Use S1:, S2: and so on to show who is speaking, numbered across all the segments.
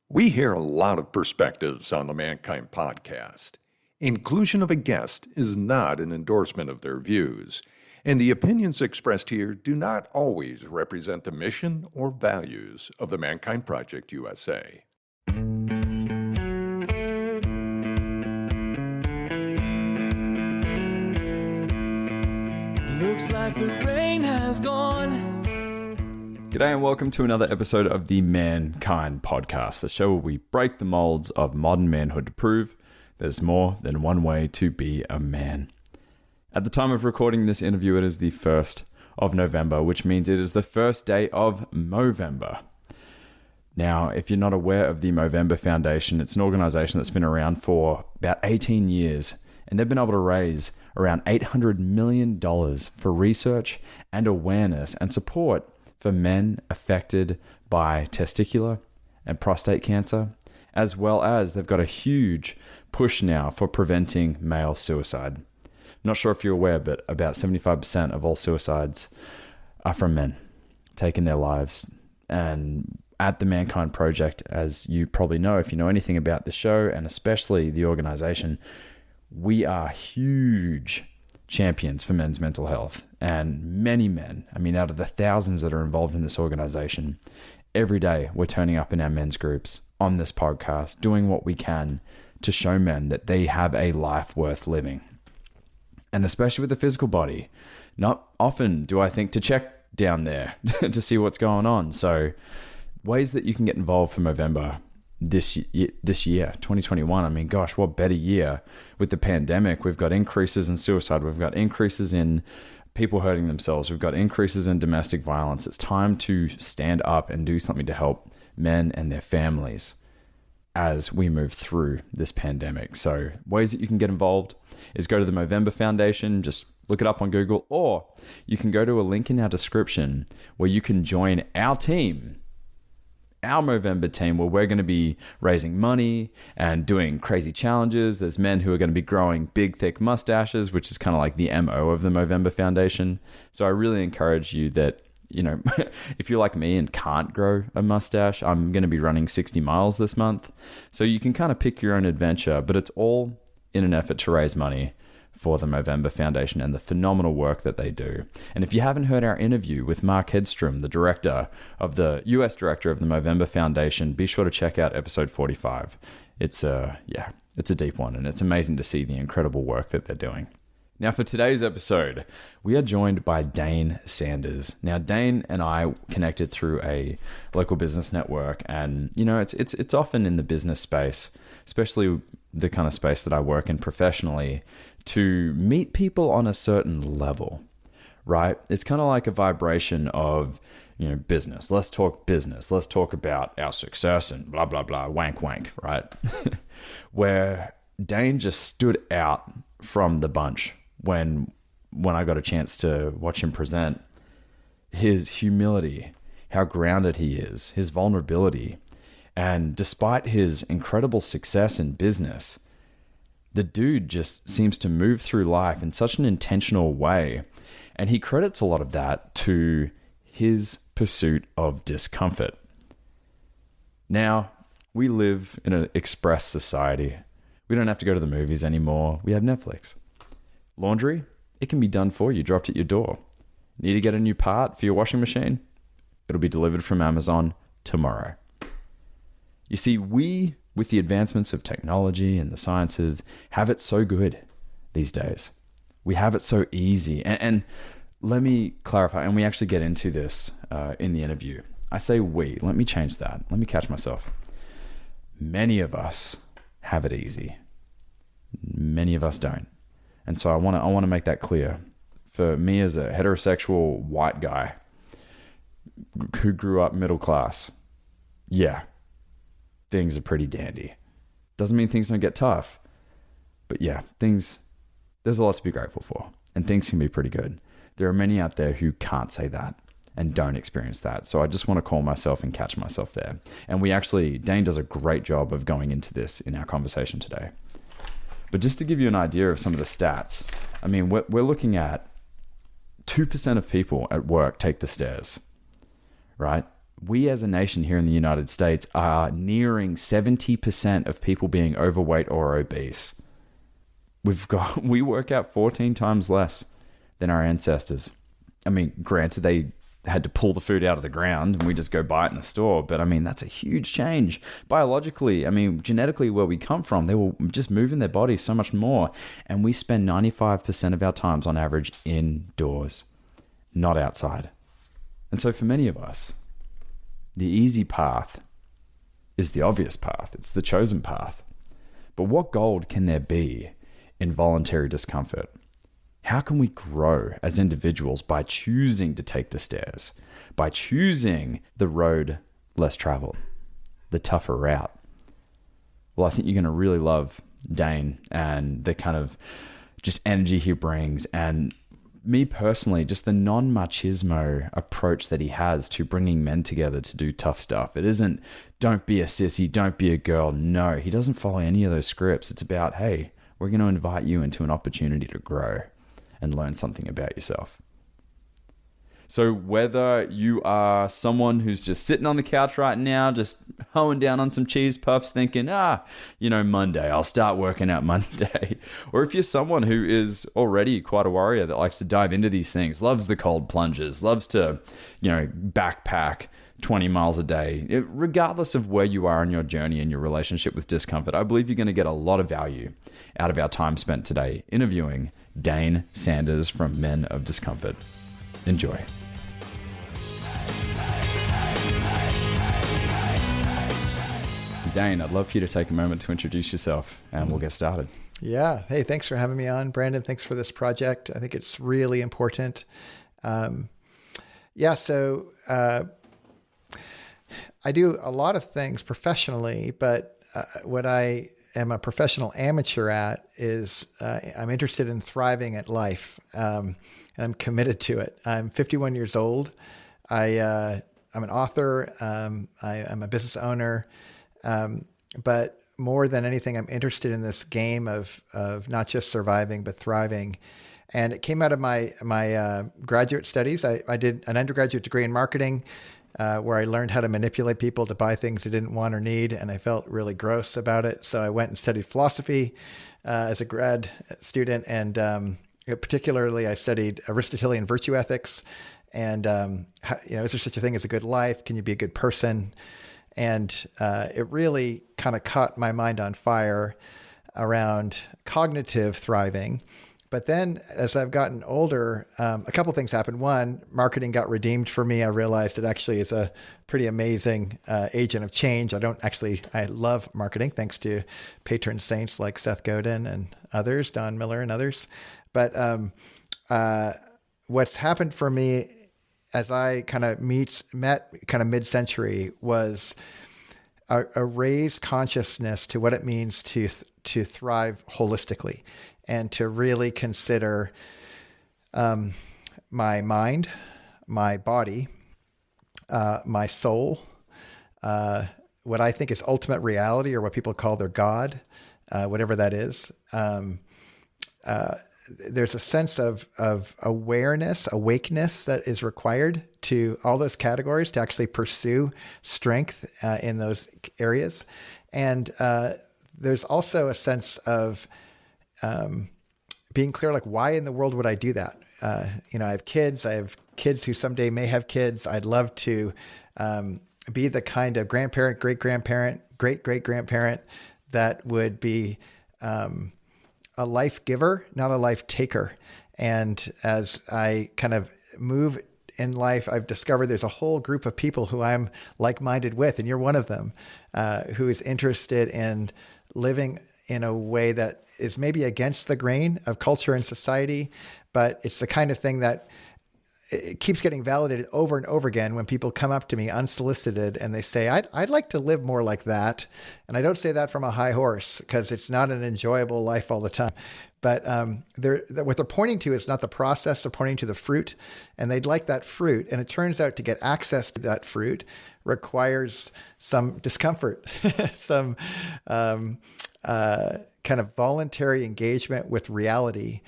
S1: We hear a lot of perspectives on the Mankind podcast. Inclusion of a guest is not an endorsement of their views, and the opinions expressed here do not always represent the mission or values of the Mankind Project USA.
S2: Looks like the rain has gone.
S3: G'day and welcome to another episode of the Mankind Podcast, the show where we break the molds of modern manhood to prove there's more than one way to be a man. At the time of recording this interview, it is the 1st of November, which means it is the first day of MOVEMBER. Now, if you're not aware of the MOVEMBER Foundation, it's an organization that's been around for about 18 years, and they've been able to raise around $800 million for research and awareness and support for men affected by testicular and prostate cancer, as well as they've got a huge push now for preventing male suicide. I'm not sure if you're aware, but about 75% of all suicides are from men taking their lives. And at the Mankind Project, as you probably know, if you know anything about the show and especially the organization, we are huge champions for men's mental health. And many men, out of the thousands that are involved in this organization, every day we're turning up in our men's groups on this podcast, doing what we can to show men that they have a life worth living. And especially with the physical body, not often do I think to check down there to see what's going on. So ways that you can get involved for Movember this year, 2021. Gosh, what better year with the pandemic? We've got increases in suicide. We've got increases in people hurting themselves. We've got increases in domestic violence. It's time to stand up and do something to help men and their families as we move through this pandemic. So ways that you can get involved is go to the MOVEMBER Foundation, just look it up on Google, or you can go to a link in our description where you can join our team, our Movember team, where we're going to be raising money and doing crazy challenges. There's men who are going to be growing big, thick mustaches, which is kind of like the MO of the Movember Foundation. So I really encourage you that, if you're like me and can't grow a mustache, I'm going to be running 60 miles this month. So you can kind of pick your own adventure, but it's all in an effort to raise money for the MOVEMBER Foundation and the phenomenal work that they do. And if you haven't heard our interview with Mark Hedstrom, the US director of the MOVEMBER Foundation, be sure to check out episode 45. It's a deep one, and it's amazing to see the incredible work that they're doing. Now, for today's episode, we are joined by Dane Sanders. Now, Dane and I connected through a local business network, and it's often in the business space, especially the kind of space that I work in professionally, to meet people on a certain level, right? It's kind of like a vibration of, business. Let's talk business. Let's talk about our success and blah, blah, blah, wank, wank, right? Where Dane just stood out from the bunch when I got a chance to watch him present. His humility, how grounded he is, his vulnerability, and despite his incredible success in business, the dude just seems to move through life in such an intentional way. And he credits a lot of that to his pursuit of discomfort. Now, we live in an express society. We don't have to go to the movies anymore. We have Netflix. Laundry, it can be done for you, dropped at your door. Need to get a new part for your washing machine? It'll be delivered from Amazon tomorrow. You see, we, with the advancements of technology and the sciences, have it so good these days. We have it so easy. And let me clarify, and we actually get into this in the interview. I say we, let me change that. Let me catch myself. Many of us have it easy. Many of us don't. And so I want to make that clear. For me as a heterosexual white guy who grew up middle class, yeah, things are pretty dandy. Doesn't mean things don't get tough, but yeah, there's a lot to be grateful for, and things can be pretty good. There are many out there who can't say that and don't experience that. So I just want to call myself and catch myself there. And Dane does a great job of going into this in our conversation today. But just to give you an idea of some of the stats, we're looking at 2% of people at work take the stairs, right? we as a nation here in the United States are nearing 70% of people being overweight or obese. We work out 14 times less than our ancestors. I mean, granted, they had to pull the food out of the ground and we just go buy it in a store. But I mean, that's a huge change. Biologically, I mean, genetically, where we come from, they were just moving their bodies so much more. And we spend 95% of our times on average indoors, not outside. And so for many of us, the easy path is the obvious path. It's the chosen path. But what gold can there be in voluntary discomfort? How can we grow as individuals by choosing to take the stairs, by choosing the road less traveled, the tougher route? Well, I think you're going to really love Dane and the kind of just energy he brings, and me personally, just the non-machismo approach that he has to bringing men together to do tough stuff. It isn't, don't be a sissy, don't be a girl. No, he doesn't follow any of those scripts. It's about, hey, we're going to invite you into an opportunity to grow and learn something about yourself. So whether you are someone who's just sitting on the couch right now, just hoeing down on some cheese puffs thinking, Monday, I'll start working out Monday. Or if you're someone who is already quite a warrior that likes to dive into these things, loves the cold plunges, loves to, backpack 20 miles a day, regardless of where you are in your journey and your relationship with discomfort, I believe you're going to get a lot of value out of our time spent today interviewing Dane Sanders from Men of Discomfort. Enjoy. Dane, I'd love for you to take a moment to introduce yourself and we'll get started.
S4: Yeah. Hey, thanks for having me on, Brandon. Thanks for this project. I think it's really important. So I do a lot of things professionally, but what I am a professional amateur at is I'm interested in thriving at life, and I'm committed to it. I'm 51 years old. I'm an author. I'm a business owner. But more than anything, I'm interested in this game of not just surviving, but thriving. And it came out of my graduate studies. I did an undergraduate degree in marketing, where I learned how to manipulate people to buy things I didn't want or need. And I felt really gross about it. So I went and studied philosophy as a grad student. And particularly, I studied Aristotelian virtue ethics. And, is there such a thing as a good life? Can you be a good person? And it really kind of caught my mind on fire around cognitive thriving. But then as I've gotten older, a couple things happened. One, marketing got redeemed for me. I realized it actually is a pretty amazing agent of change. I love marketing, thanks to patron saints like Seth Godin and others, Don Miller and others. But what's happened for me as I kind of met kind of mid-century was a raised consciousness to what it means to thrive holistically and to really consider my mind, my body, my soul, what I think is ultimate reality or what people call their God, whatever that is. There's a sense of awareness, awakeness that is required to all those categories to actually pursue strength in those areas. And there's also a sense of being clear, like, why in the world would I do that? I have kids. I have kids who someday may have kids. I'd love to be the kind of grandparent, great-grandparent, great-great-grandparent that would be a life giver, not a life taker. And as I kind of move in life, I've discovered there's a whole group of people who I'm like-minded with, and you're one of them, who is interested in living in a way that is maybe against the grain of culture and society, but it's the kind of thing that it keeps getting validated over and over again when people come up to me unsolicited and they say, I'd like to live more like that. And I don't say that from a high horse because it's not an enjoyable life all the time. But what they're pointing to is not the process, they're pointing to the fruit, and they'd like that fruit. And it turns out to get access to that fruit requires some discomfort, some kind of voluntary engagement with reality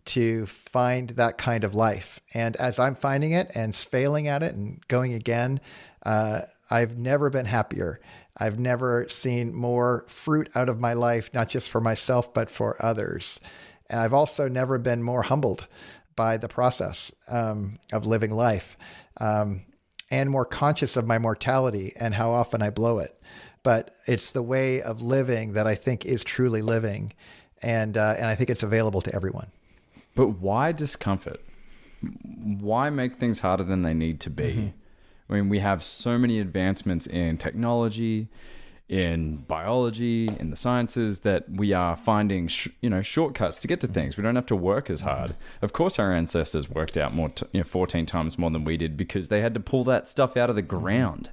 S4: to find that kind of life. And as I'm finding it and failing at it and going again, I've never been happier. I've never seen more fruit out of my life, not just for myself, but for others. And I've also never been more humbled by the process of living life, and more conscious of my mortality and how often I blow it. But it's the way of living that I think is truly living. And I think it's available to everyone.
S3: But why discomfort? Why make things harder than they need to be? I mean, we have so many advancements in technology, in biology, in the sciences, that we are finding, shortcuts to get to things. We don't have to work as hard. Of course, our ancestors worked out 14 times more than we did because they had to pull that stuff out of the ground.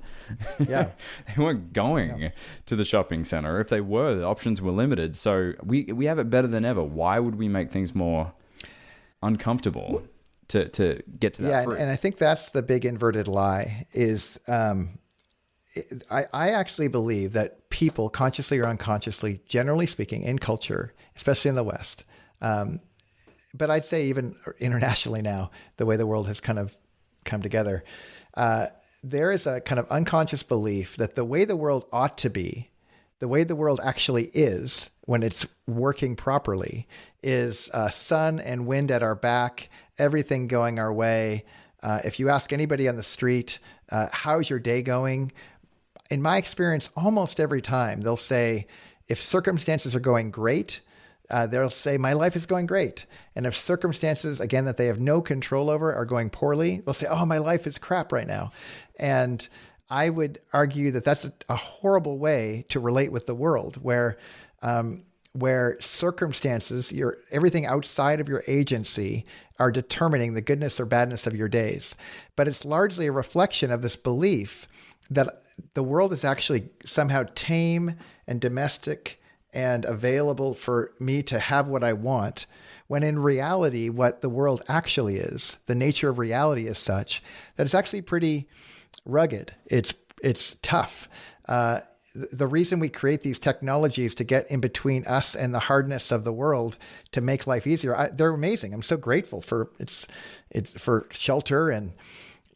S4: Yeah.
S3: They weren't going to the shopping center. If they were, the options were limited. So we have it better than ever. Why would we make things more uncomfortable to get to that?
S4: Yeah,
S3: fruit?
S4: and I think that's the big inverted lie is I actually believe that people, consciously or unconsciously, generally speaking, in culture, especially in the West, but I'd say even internationally now, the way the world has kind of come together, there is a kind of unconscious belief that the way the world ought to be, the way the world actually is when it's working properly, is sun and wind at our back, everything going our way. If you ask anybody on the street, how's your day going? In my experience, almost every time they'll say, if circumstances are going great, they'll say, my life is going great. And if circumstances, again, that they have no control over are going poorly, they'll say, oh, my life is crap right now. And I would argue that that's a horrible way to relate with the world, where circumstances, everything outside of your agency are determining the goodness or badness of your days. But it's largely a reflection of this belief that the world is actually somehow tame and domestic and available for me to have what I want, when in reality, what the world actually is, the nature of reality is such that it's actually pretty rugged. It's tough. The reason we create these technologies to get in between us and the hardness of the world to make life easier, they're amazing. I'm so grateful for it's for shelter and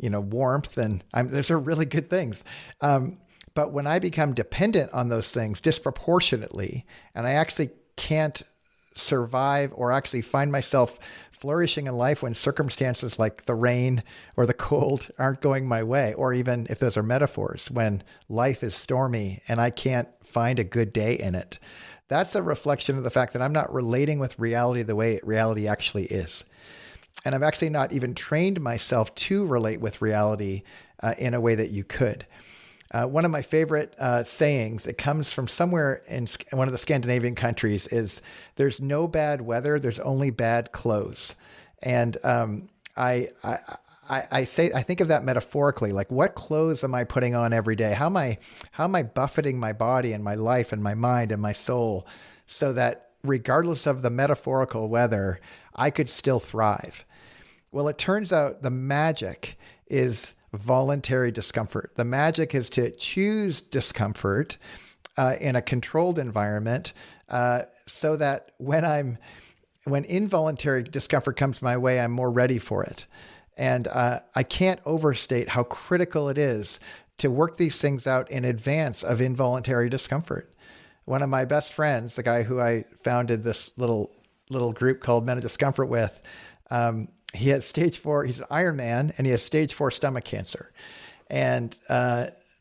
S4: warmth, and those are really good things. But when I become dependent on those things disproportionately, and I actually can't survive or actually find myself flourishing in life when circumstances like the rain or the cold aren't going my way, or even if those are metaphors, when life is stormy and I can't find a good day in it, that's a reflection of the fact that I'm not relating with reality the way reality actually is. And I've actually not even trained myself to relate with reality in a way that you could. One of my favorite sayings that comes from somewhere in one of the Scandinavian countries is, there's no bad weather, there's only bad clothes. And I think of that metaphorically, like, what clothes am I putting on every day? How am I buffeting my body and my life and my mind and my soul so that regardless of the metaphorical weather, I could still thrive? Well, it turns out the magic is voluntary discomfort. The magic is to choose discomfort in a controlled environment, so that when involuntary discomfort comes my way, I'm more ready for it. And I can't overstate how critical it is to work these things out in advance of involuntary discomfort. One of my best friends, the guy who I founded this little group called Men Of Discomfort with, he has stage 4, he's an Iron Man, and he has stage 4 stomach cancer. And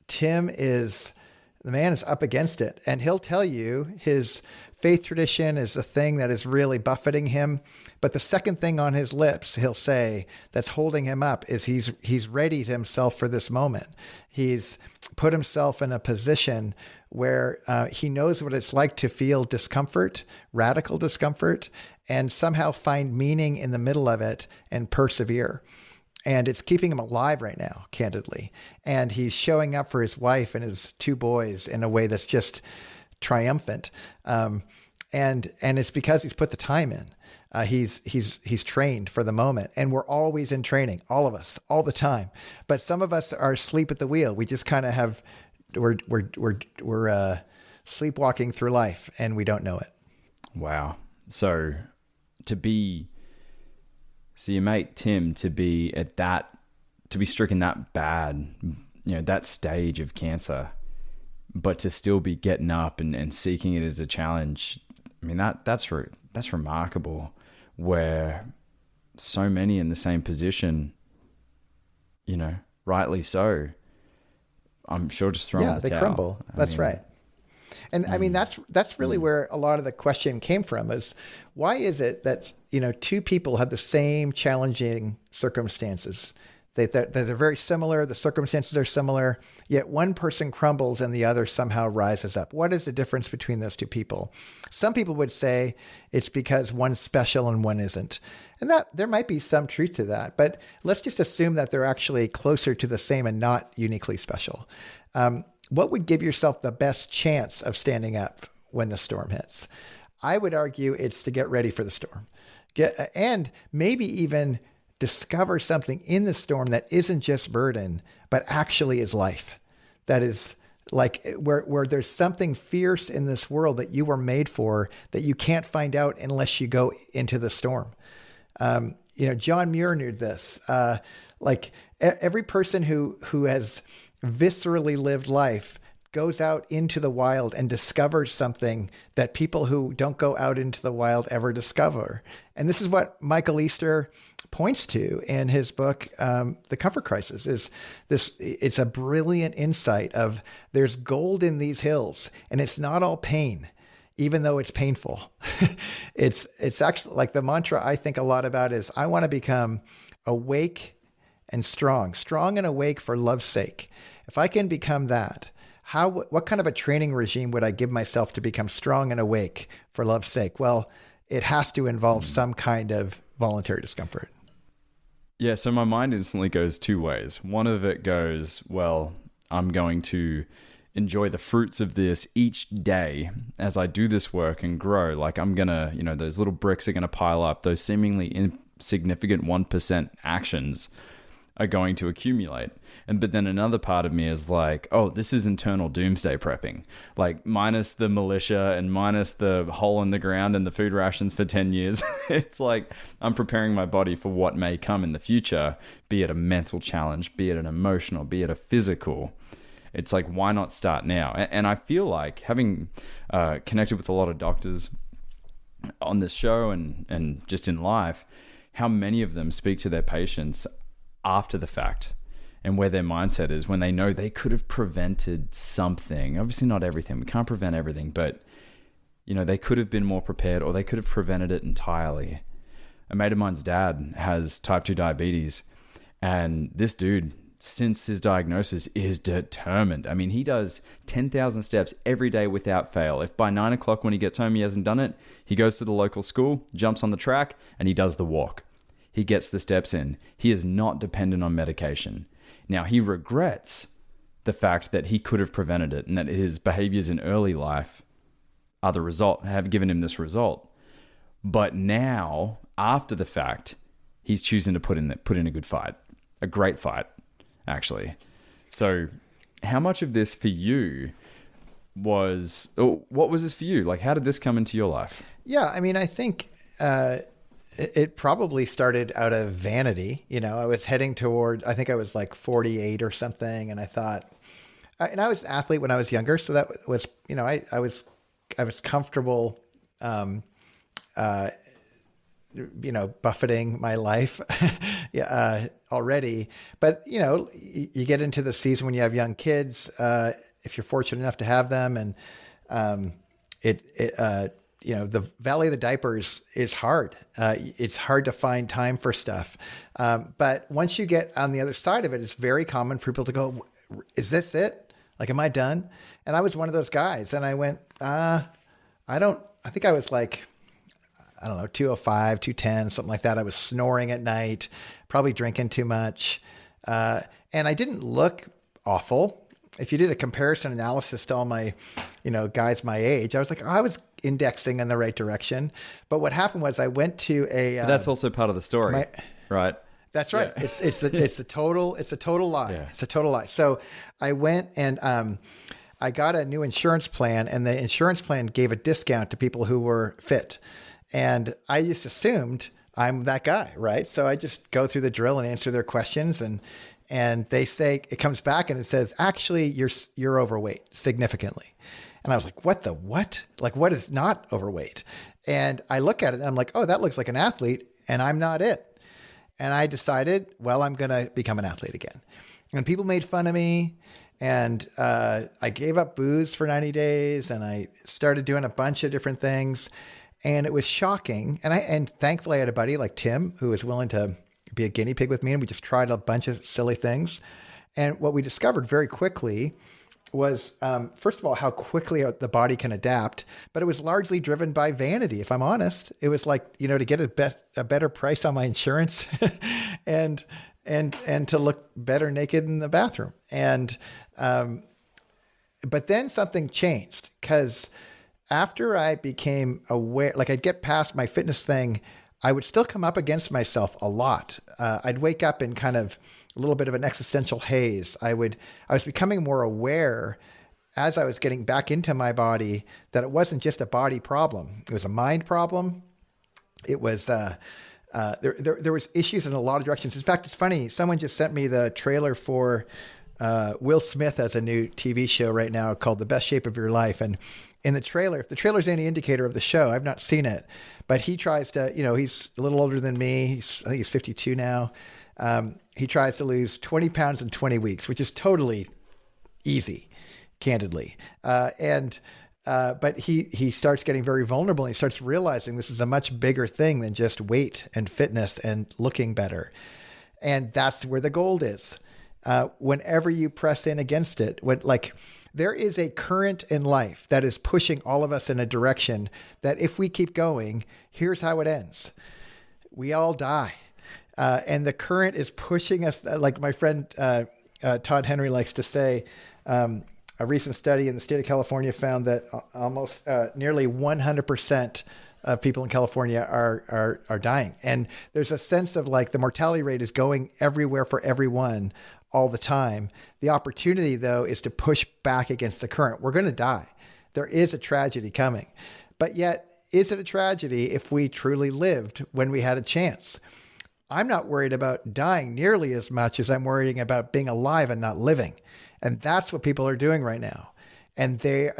S4: Tim the man is up against it. And he'll tell you his faith tradition is a thing that is really buffeting him. But the second thing on his lips, he'll say, that's holding him up is he's readied himself for this moment. He's put himself in a position where he knows what it's like to feel discomfort, radical discomfort, and somehow find meaning in the middle of it and persevere. And it's keeping him alive right now, candidly. And he's showing up for his wife and his 2 boys in a way that's just triumphant. And it's because he's put the time in. He's trained for the moment, and we're always in training, all of us, all the time. But some of us are asleep at the wheel. We just kind of we're sleepwalking through life, and we don't know it.
S3: Wow. So to be So your mate Tim to be stricken that bad, that stage of cancer, but to still be getting up and seeking it as a challenge. I mean, that's remarkable, where so many in the same position, rightly so, I'm sure just throwing the towel.
S4: Yeah, they crumble. That's right. And I mean, that's really where a lot of the question came from, is why is it that, two people have the same challenging circumstances? They're very similar. The circumstances are similar, yet one person crumbles and the other somehow rises up. What is the difference between those two people? Some people would say it's because one's special and one isn't. And that there might be some truth to that, but let's just assume that they're actually closer to the same and not uniquely special. What would give yourself the best chance of standing up when the storm hits? I would argue it's to get ready for the storm. And maybe even discover something in the storm that isn't just burden, but actually is life. That is like where there's something fierce in this world that you were made for that you can't find out unless you go into the storm. John Muir knew this. Every person who has viscerally lived life goes out into the wild and discovers something that people who don't go out into the wild ever discover. And this is what Michael Easter points to in his book, The Comfort Crisis, is this. It's a brilliant insight of there's gold in these hills, and it's not all pain, even though it's painful. It's actually like the mantra I think a lot about is I want to become awake and strong and awake for love's sake. If I can become that, what kind of a training regime would I give myself to become strong and awake for love's sake? Well, it has to involve some kind of voluntary discomfort.
S3: Yeah, so my mind instantly goes two ways. One of it goes, well, I'm going to enjoy the fruits of this each day as I do this work and grow. Like I'm going to, those little bricks are going to pile up. Those seemingly insignificant 1% actions are going to accumulate. But then another part of me is like, oh, this is internal doomsday prepping. Like minus the militia and minus the hole in the ground and the food rations for 10 years. It's like I'm preparing my body for what may come in the future, be it a mental challenge, be it an emotional, be it a physical. It's like, why not start now? And I feel like having connected with a lot of doctors on this show and just in life, how many of them speak to their patients after the fact, and where their mindset is when they know they could have prevented something. Obviously not everything. We can't prevent everything, but they could have been more prepared, or they could have prevented it entirely. A mate of mine's dad has type 2 diabetes, and this dude, since his diagnosis, is determined. I mean, he does 10,000 steps every day without fail. If by 9 o'clock when he gets home he hasn't done it, he goes to the local school, jumps on the track, and he does the walk. He gets the steps in. He is not dependent on medication. Now, he regrets the fact that he could have prevented it and that his behaviors in early life are the result, have given him this result. But now, after the fact, he's choosing to put in a good fight, a great fight, actually. So how much of this for you what was this for you? Like, how did this come into your life?
S4: Yeah, I mean, I think it probably started out of vanity. I was heading toward, I think I was like 48 or something. And I thought, and I was an athlete when I was younger. So that was, I was comfortable, buffeting my life already. But, you get into the season when you have young kids, if you're fortunate enough to have them, and the valley of the diapers is hard. It's hard to find time for stuff. But once you get on the other side of it, it's very common for people to go, is this it? Like, am I done? And I was one of those guys. And I went, I think I was like, 205, 210, something like that. I was snoring at night, probably drinking too much. And I didn't look awful. If you did a comparison analysis to all my, guys my age, I was like, I was indexing in the right direction. But what happened was I went to a...
S3: But that's also part of the story, right?
S4: That's right. Yeah. It's a total lie. Yeah. It's a total lie. So I went and I got a new insurance plan, and the insurance plan gave a discount to people who were fit. And I just assumed I'm that guy, right? So I just go through the drill and answer their questions, and they say, it comes back and it says, actually, you're overweight significantly. And I was like, what? Like, what is not overweight? And I look at it and I'm like, oh, that looks like an athlete, and I'm not it. And I decided, well, I'm going to become an athlete again. And people made fun of me, and I gave up booze for 90 days, and I started doing a bunch of different things, and it was shocking. And thankfully I had a buddy like Tim who was willing to be a guinea pig with me, and we just tried a bunch of silly things. And what we discovered very quickly was, first of all, how quickly the body can adapt, but it was largely driven by vanity. If I'm honest, it was like, to get a better price on my insurance and to look better naked in the bathroom. And, but then something changed, because after I became aware, like I'd get past my fitness thing, I would still come up against myself a lot. I'd wake up in kind of a little bit of an existential haze. I was becoming more aware as I was getting back into my body that it wasn't just a body problem. It was a mind problem. It was, there was issues in a lot of directions. In fact, it's funny. Someone just sent me the trailer for Will Smith has a new TV show right now called The Best Shape of Your Life. And in the trailer, if the trailer's any indicator of the show, I've not seen it, but he tries to, he's a little older than me. I think he's 52 now. He tries to lose 20 pounds in 20 weeks, which is totally easy, candidly. But he starts getting very vulnerable, and he starts realizing this is a much bigger thing than just weight and fitness and looking better. And that's where the gold is. Whenever you press in against it, there is a current in life that is pushing all of us in a direction that if we keep going, here's how it ends. We all die. And the current is pushing us, like my friend Todd Henry likes to say. A recent study in the state of California found that almost nearly 100% of people in California are dying. And there's a sense of like the mortality rate is going everywhere for everyone all the time. The opportunity, though, is to push back against the current. We're going to die. There is a tragedy coming. But yet, is it a tragedy if we truly lived when we had a chance? I'm not worried about dying nearly as much as I'm worrying about being alive and not living. And that's what people are doing right now. And they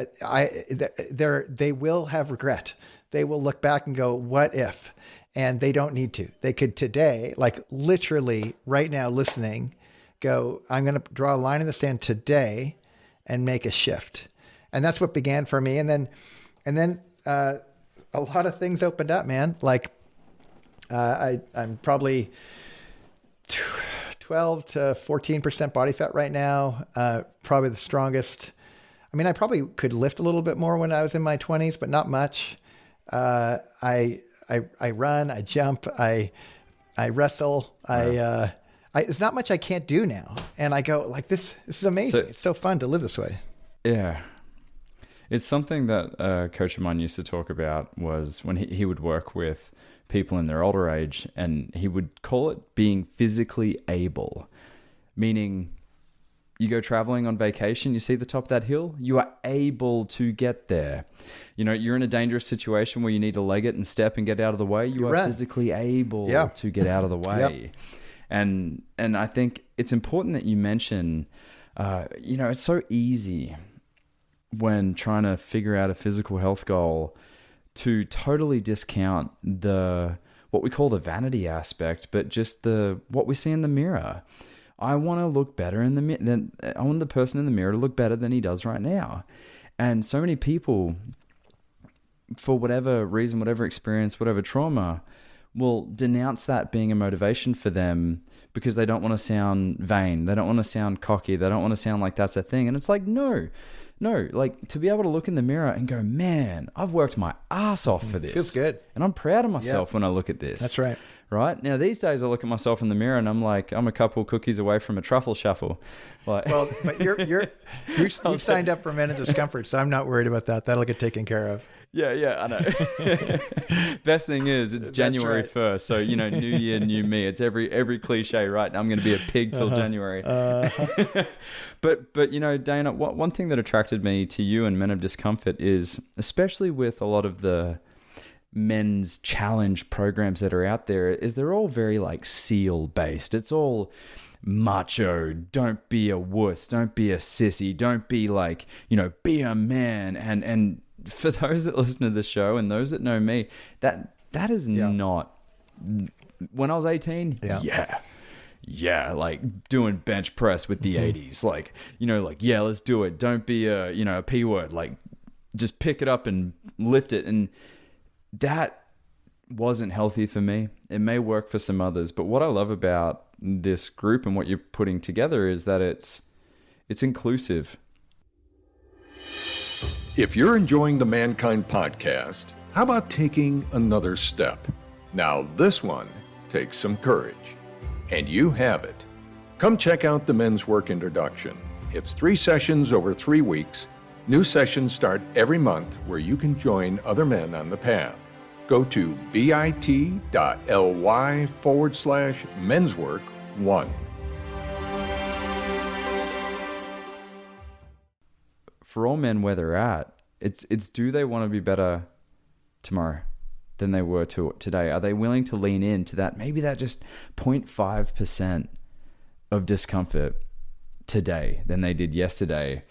S4: will have regret. They will look back and go, what if? And they don't need to. They could today, like literally right now listening, go, I'm going to draw a line in the sand today and make a shift. And that's what began for me. And then a lot of things opened up, man. Like I'm probably 12 to 14% body fat right now. Probably the strongest. I mean, I probably could lift a little bit more when I was in my 20s, but not much. I run, I jump, I wrestle. Wow. There's not much I can't do now. And I go like, this is amazing. It's so fun to live this way.
S3: Yeah. It's something that a coach of mine used to talk about was when he would work with people in their older age, and he would call it being physically able, meaning you go traveling on vacation, you see the top of that hill, you are able to get there. You're in a dangerous situation where you need to leg it and step and get out of the way. You are physically able to get out of the way. Yep. And I think it's important that you mention, it's so easy when trying to figure out a physical health goal to totally discount what we call the vanity aspect, but just what we see in the mirror. I want to look better in the mirror. I want the person in the mirror to look better than he does right now. And so many people, for whatever reason, whatever experience, whatever trauma, will denounce that being a motivation for them because they don't want to sound vain. They don't want to sound cocky. They don't want to sound like that's a thing. And it's like, no, like to be able to look in the mirror and go, man, I've worked my ass off for this.
S4: Feels good.
S3: And I'm proud of myself when I look at this.
S4: That's right.
S3: Right? Now, these days I look at myself in the mirror and I'm like, I'm a couple cookies away from a truffle shuffle. Like,
S4: well, but you signed up for Men of Discomfort, so I'm not worried about that. That'll get taken care of.
S3: Yeah, I know. Best thing is it's January 1st. So, new year, new me. It's every cliche, right? I'm going to be a pig till January. But Dana, one thing that attracted me to you and Men of Discomfort is, especially with a lot of the men's challenge programs that are out there is they're all very like SEAL based. It's all macho. Don't be a wuss. Don't be a sissy. Don't be like, be a man. And for those that listen to the show and those that know me, that is not. When I was 18, yeah, like doing bench press with the 80s, like, let's do it. Don't be a P word, like just pick it up and lift it. And that wasn't healthy for me. It may work for some others, but what I love about this group and what you're putting together is that it's inclusive.
S1: If you're enjoying the Mankind podcast, how about taking another step? Now, this one takes some courage, and you have it. Come check out the Men's Work Introduction. It's 3 sessions over 3 weeks. New sessions start every month where you can join other men on the path. Go to bit.ly/menswork1.
S3: For all men where they're at, it's do they want to be better tomorrow than they were today? Are they willing to lean into that, maybe that just 0.5% of discomfort today than they did yesterday?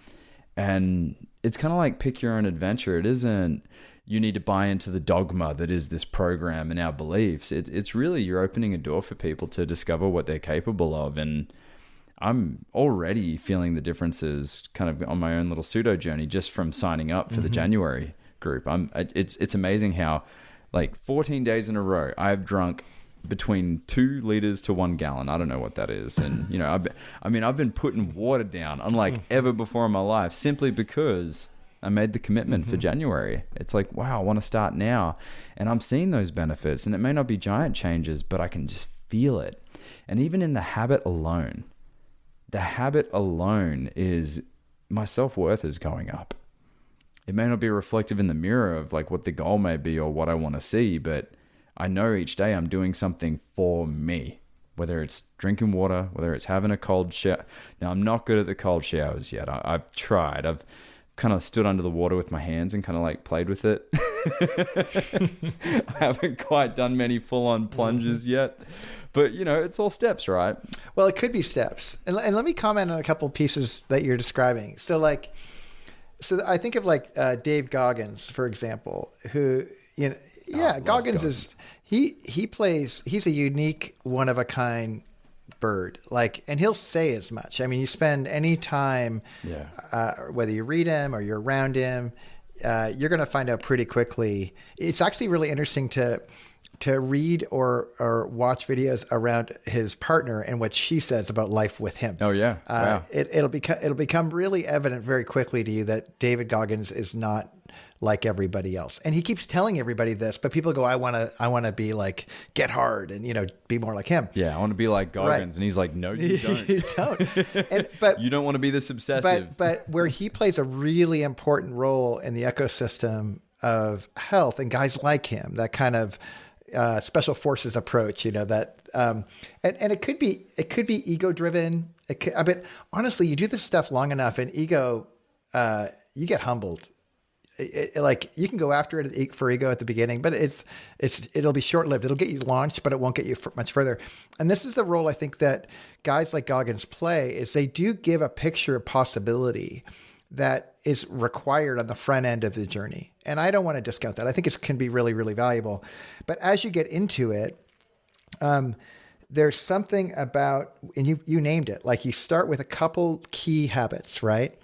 S3: And it's kind of like pick your own adventure. It isn't you need to buy into the dogma that is this program and our beliefs. It's really you're opening a door for people to discover what they're capable of. And I'm already feeling the differences kind of on my own little pseudo journey just from signing up for the January group. It's amazing how like 14 days in a row I've drunk between 2 liters to 1 gallon. I don't know what that is. And, I've been putting water down unlike ever before in my life simply because I made the commitment for January. It's like, wow, I want to start now. And I'm seeing those benefits. And it may not be giant changes, but I can just feel it. And even in the habit alone is my self-worth is going up. It may not be reflective in the mirror of like what the goal may be or what I want to see, but I know each day I'm doing something for me, whether it's drinking water, whether it's having a cold shower. Now, I'm not good at the cold showers yet. I've tried. I've kind of stood under the water with my hands and kind of like played with it. I haven't quite done many full-on plunges yet, but it's all steps, right?
S4: Well, it could be steps. And let me comment on a couple pieces that you're describing. So I think of like Dave Goggins, for example, who, Goggins is, he's a unique, one of a kind bird, like, and he'll say as much. I mean, you spend any time, whether you read him or you're around him, you're going to find out pretty quickly. It's actually really interesting to read or watch videos around his partner and what she says about life with him.
S3: Oh yeah, wow.
S4: It'll become really evident very quickly to you that David Goggins is not like everybody else. And he keeps telling everybody this, but people go, I want to be like, get hard and, be more like him.
S3: Yeah. I want to be like Goggins. Right. And he's like, no, you don't.
S4: You don't. But
S3: you don't want to be this obsessive.
S4: But where he plays a really important role in the ecosystem of health and guys like him, that kind of special forces approach, that, and it could be ego driven. But honestly, you do this stuff long enough and ego, you get humbled. Like you can go after it for ego at the beginning, but it'll be short lived. It'll get you launched, but it won't get you much further. And this is the role I think that guys like Goggins play, is they do give a picture of possibility that is required on the front end of the journey. And I don't want to discount that. I think it can be really, really valuable. But as you get into it, there's something about, and you named it, like you start with a couple key habits, right?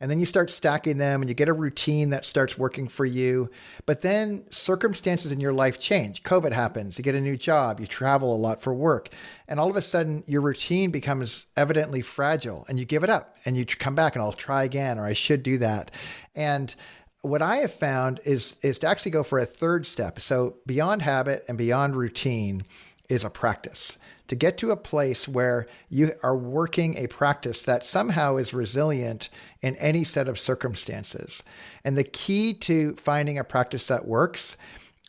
S4: And then you start stacking them and you get a routine that starts working for you. But then circumstances in your life change. COVID happens, you get a new job, you travel a lot for work. And all of a sudden your routine becomes evidently fragile and you give it up and you come back and I'll try again, or I should do that. And what I have found is to actually go for a third step. So beyond habit and beyond routine is a practice. To get to a place where you are working a practice that somehow is resilient in any set of circumstances. And the key to finding a practice that works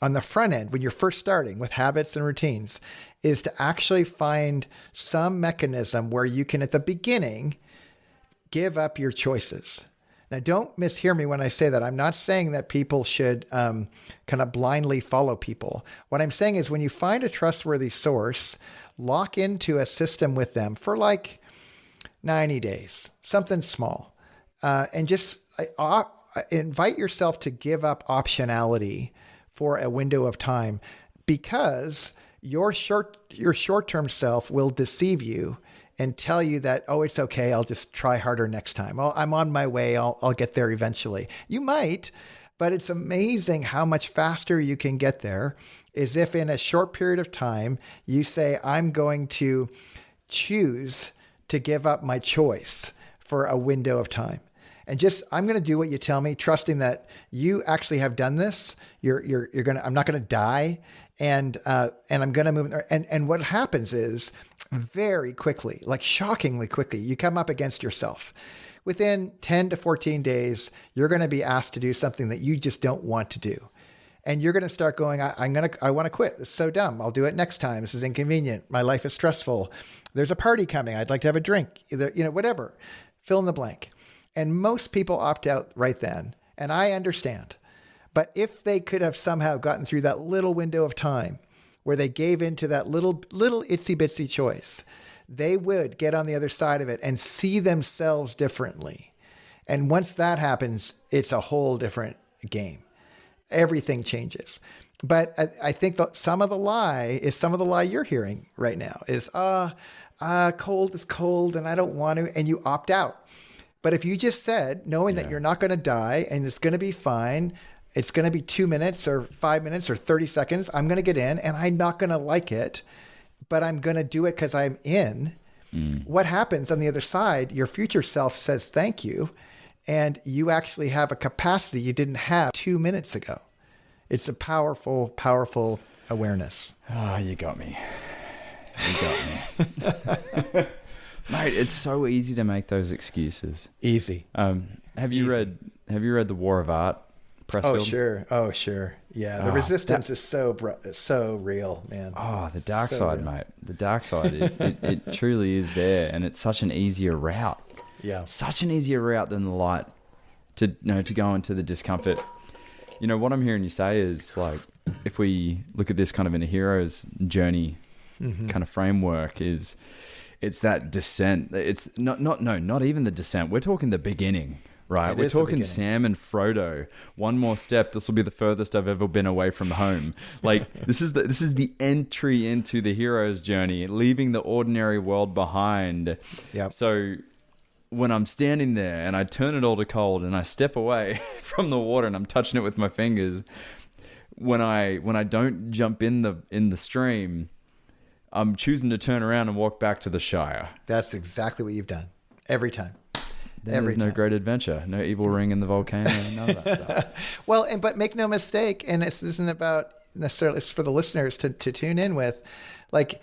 S4: on the front end, when you're first starting with habits and routines, is to actually find some mechanism where you can, at the beginning, give up your choices. Now, don't mishear me when I say that. I'm not saying that people should kind of blindly follow people. What I'm saying is when you find a trustworthy source, lock into a system with them for like 90 days, something small, and just invite yourself to give up optionality for a window of time, because your short-term self will deceive you and tell you that, oh, it's okay, I'll just try harder next time. Well, I'm on my way, I'll get there eventually. You might, but it's amazing how much faster you can get there is if in a short period of time you say, I'm going to choose to give up my choice for a window of time. And just, I'm going to do what you tell me, trusting that you actually have done this. I'm not going to die. And I'm going to move. And what happens is very quickly, like shockingly quickly, you come up against yourself. Within 10 to 14 days, you're going to be asked to do something that you just don't want to do. And you're going to start going, I want to quit. It's so dumb. I'll do it next time. This is inconvenient. My life is stressful. There's a party coming. I'd like to have a drink, whatever, fill in the blank. And most people opt out right then. And I understand. But if they could have somehow gotten through that little window of time where they gave into that little itsy bitsy choice, they would get on the other side of it and see themselves differently. And once that happens, it's a whole different game. Everything changes. But I think that some of the lie you're hearing right now is, cold is cold and I don't want to, and you opt out. But if you just said, knowing that you're not going to die and it's going to be fine, it's going to be 2 minutes or 5 minutes or 30 seconds, I'm going to get in and I'm not going to like it, but I'm going to do it because I'm in. What happens on the other side? Your future self says thank you, and you actually have a capacity you didn't have 2 minutes ago. It's a powerful, powerful awareness.
S3: Oh, you got me. Mate, it's so easy to make those excuses.
S4: Easy.
S3: Have you read The War of Art? Pressfield?
S4: Oh, sure. Yeah, the resistance is so real, man.
S3: Oh, the dark
S4: So
S3: side,
S4: real.
S3: mate. The dark side. It truly is there, and it's such an easier route.
S4: Yeah.
S3: Such an easier route than the light to go into the discomfort. What I'm hearing you say is, like, if we look at this kind of in a hero's journey kind of framework, it's that descent. It's not even the descent. We're talking the beginning, right? We're talking Sam and Frodo. One more step, this will be the furthest I've ever been away from home. Like this is the entry into the hero's journey, leaving the ordinary world behind.
S4: Yep.
S3: So when I'm standing there and I turn it all to cold and I step away from the water and I'm touching it with my fingers, when I don't jump in the stream, I'm choosing to turn around and walk back to the Shire.
S4: That's exactly what you've done every time.
S3: There's no great adventure, no evil ring in the volcano, none of that stuff.
S4: Well, but make no mistake, and this isn't about necessarily, it's for the listeners to tune in with, like,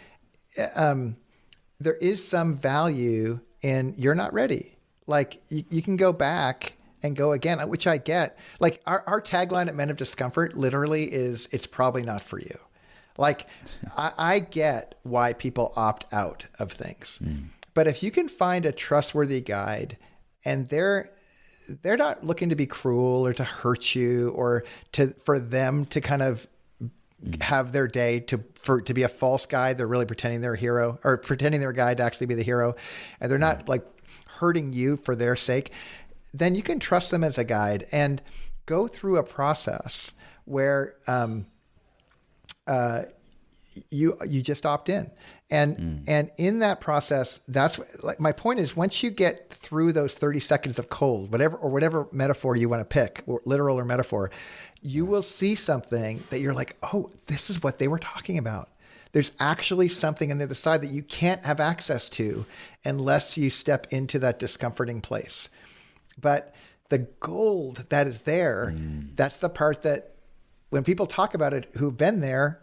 S4: there is some value in you're not ready. Like you can go back and go again, which I get. Like our tagline at Men of Discomfort literally is, it's probably not for you. Like I get why people opt out of things, but if you can find a trustworthy guide and they're not looking to be cruel or to hurt you or for them to kind of have their day to be a false guide, they're really pretending they're a hero or pretending they're a guide to actually be the hero, and they're not like hurting you for their sake, then you can trust them as a guide and go through a process where you just opt in. And in that process, that's like my point is, once you get through those 30 seconds of cold, whatever metaphor you want to pick, or literal or metaphor, you will see something that you're like, oh, this is what they were talking about. There's actually something on the other side that you can't have access to unless you step into that discomforting place. But the gold that is there, that's the part that when people talk about it who've been there,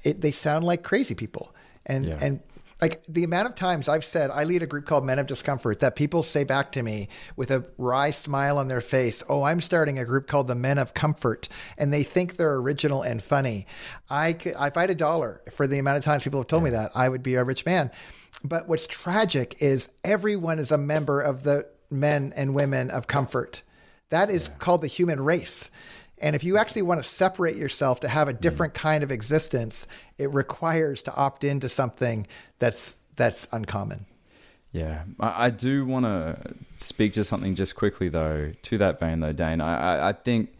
S4: they sound like crazy people. And like the amount of times I've said, I lead a group called Men of Discomfort, that people say back to me with a wry smile on their face, oh, I'm starting a group called the Men of Comfort. And they think they're original and funny. If I had $1 for the amount of times people have told me that, I would be a rich man. But what's tragic is everyone is a member of the men and women of comfort. That is called the human race. And if you actually want to separate yourself to have a different kind of existence, it requires to opt into something that's uncommon.
S3: Yeah, I do want to speak to something just quickly, though, to that vein, though, Dane. I think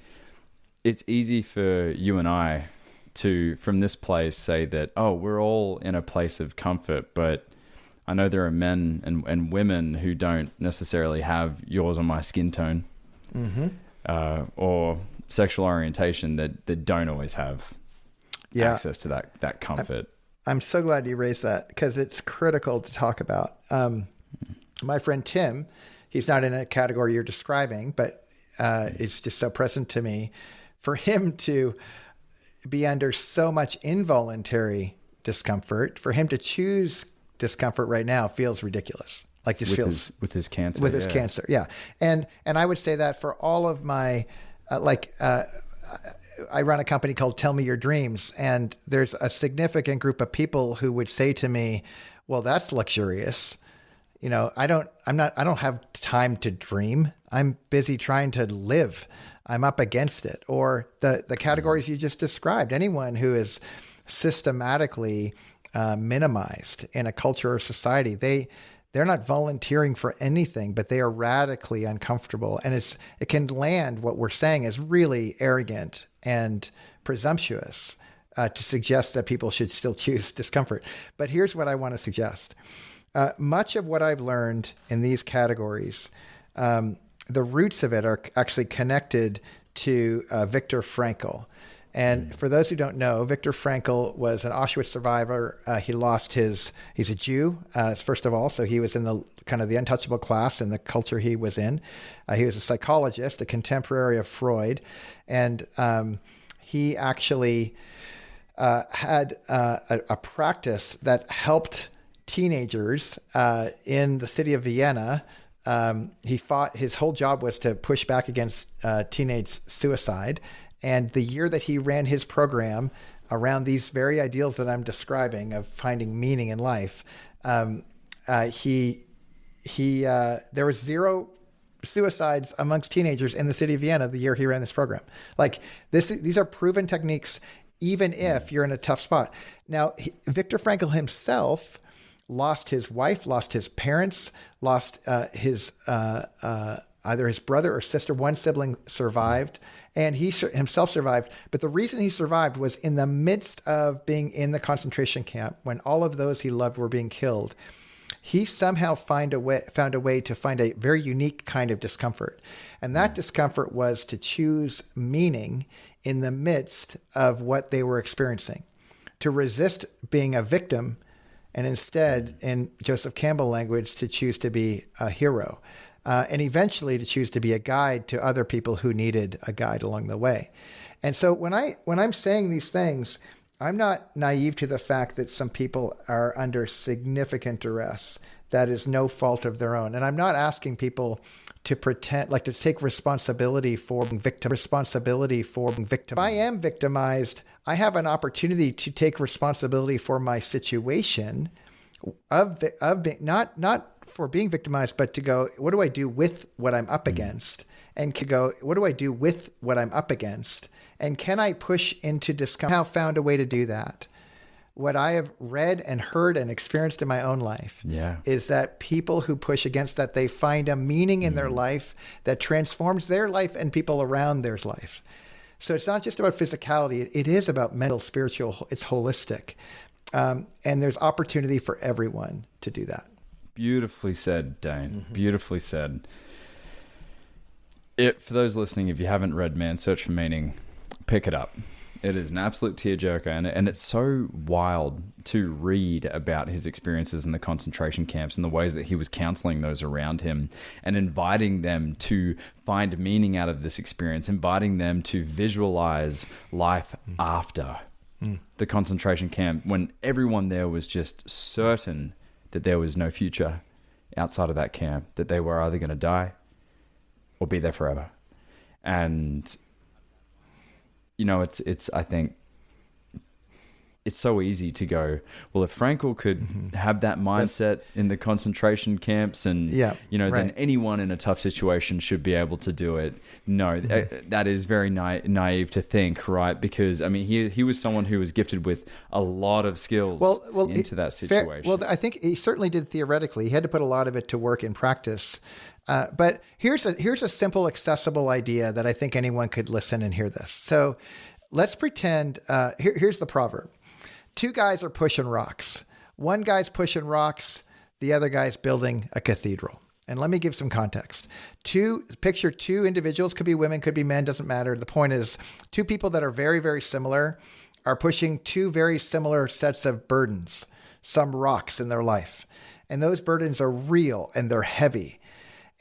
S3: it's easy for you and I to, from this place, say that, oh, we're all in a place of comfort, but I know there are men and women who don't necessarily have yours or my skin tone or sexual orientation that don't always have access to that comfort.
S4: I'm so glad you raised that because it's critical to talk about. My friend Tim, he's not in a category you're describing, but it's just so present to me. For him to be under so much involuntary discomfort, for him to choose discomfort right now feels ridiculous. Like this feels
S3: with his cancer.
S4: With his cancer, yeah. And I would say that for all of my I run a company called Tell Me Your Dreams, and there's a significant group of people who would say to me, "Well, that's luxurious. You know, I don't have time to dream. I'm busy trying to live. I'm up against it." Or the categories you just described. Anyone who is systematically minimized in a culture or society, they're not volunteering for anything, but they are radically uncomfortable. And it can land what we're saying is really arrogant and presumptuous to suggest that people should still choose discomfort. But here's what I want to suggest. Much of what I've learned in these categories, the roots of it are actually connected to Viktor Frankl. And for those who don't know, Viktor Frankl was an Auschwitz survivor. He's a Jew, first of all, so he was in the kind of the untouchable class in the culture he was in. He was a psychologist, a contemporary of Freud, and he actually had a practice that helped teenagers in the city of Vienna. His whole job was to push back against teenage suicide. And the year that he ran his program around these very ideals that I'm describing of finding meaning in life, there was 0 suicides amongst teenagers in the city of Vienna the year he ran this program. Like these are proven techniques, even if you're in a tough spot. Now, Viktor Frankl himself lost his wife, lost his parents, lost either his brother or sister. One sibling survived, and he himself survived. But the reason he survived was in the midst of being in the concentration camp, when all of those he loved were being killed, he somehow found a way to find a very unique kind of discomfort. And that discomfort was to choose meaning in the midst of what they were experiencing, to resist being a victim, and instead, in Joseph Campbell language, to choose to be a hero. And eventually to choose to be a guide to other people who needed a guide along the way. And so when I'm saying these things, I'm not naive to the fact that some people are under significant duress. That is no fault of their own. And I'm not asking people to pretend, like to take responsibility for being victim. If I am victimized, I have an opportunity to take responsibility for my situation of not for being victimized, but to go, what do I do with what I'm up against? And to go, what do I do with what I'm up against? And can I push into discomfort? I've found a way to do that. What I have read and heard and experienced in my own life is that people who push against that, they find a meaning in their life that transforms their life and people around their life. So it's not just about physicality. It is about mental, spiritual. It's holistic. And there's opportunity for everyone to do that.
S3: Beautifully said, Dane. Beautifully said. For those listening, if you haven't read Man's Search for Meaning, pick it up. It is an absolute tearjerker, and it's so wild to read about his experiences in the concentration camps and the ways that he was counseling those around him and inviting them to find meaning out of this experience, inviting them to visualize life after the concentration camp, when everyone there was just certain that there was no future outside of that camp, that they were either going to die or be there forever. And, you know, it's I think it's so easy to go, well, if Frankl could have that mindset in the concentration camps and, then anyone in a tough situation should be able to do it. No, that is very naive to think, right? Because, I mean, he was someone who was gifted with a lot of skills into that situation.
S4: Well, I think he certainly did theoretically. He had to put a lot of it to work in practice. But here's a simple, accessible idea that I think anyone could listen and hear this. So let's pretend, here's the proverb. Two guys are pushing rocks. One guy's pushing rocks. The other guy's building a cathedral. And let me give some context. Picture two individuals, could be women, could be men, doesn't matter. The point is two people that are very, very similar are pushing two very similar sets of burdens, some rocks in their life. And those burdens are real and they're heavy.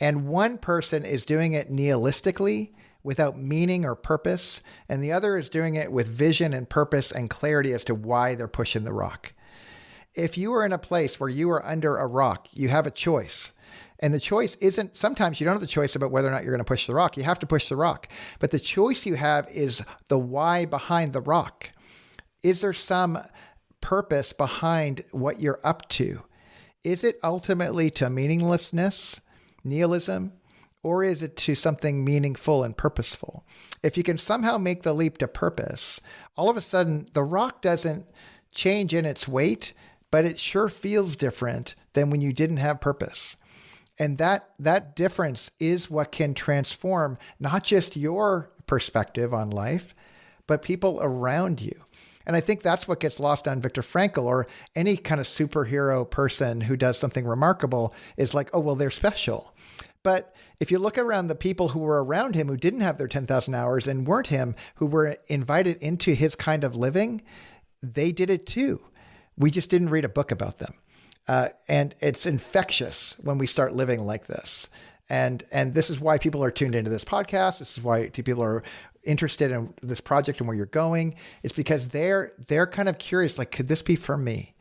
S4: And one person is doing it nihilistically, without meaning or purpose, and the other is doing it with vision and purpose and clarity as to why they're pushing the rock. If you are in a place where you are under a rock, you have a choice. And the choice isn't, sometimes you don't have the choice about whether or not you're going to push the rock. You have to push the rock. But the choice you have is the why behind the rock. Is there some purpose behind what you're up to? Is it ultimately to meaninglessness, nihilism, or is it to something meaningful and purposeful? If you can somehow make the leap to purpose, all of a sudden the rock doesn't change in its weight, but it sure feels different than when you didn't have purpose. And that difference is what can transform not just your perspective on life, but people around you. And I think that's what gets lost on Viktor Frankl or any kind of superhero person who does something remarkable is like, oh, well, they're special. But if you look around the people who were around him who didn't have their 10,000 hours and weren't him, who were invited into his kind of living, they did it too. We just didn't read a book about them. And it's infectious when we start living like this. And this is why people are tuned into this podcast. This is why people are interested in this project and where you're going. It's because they're kind of curious, like, could this be for me?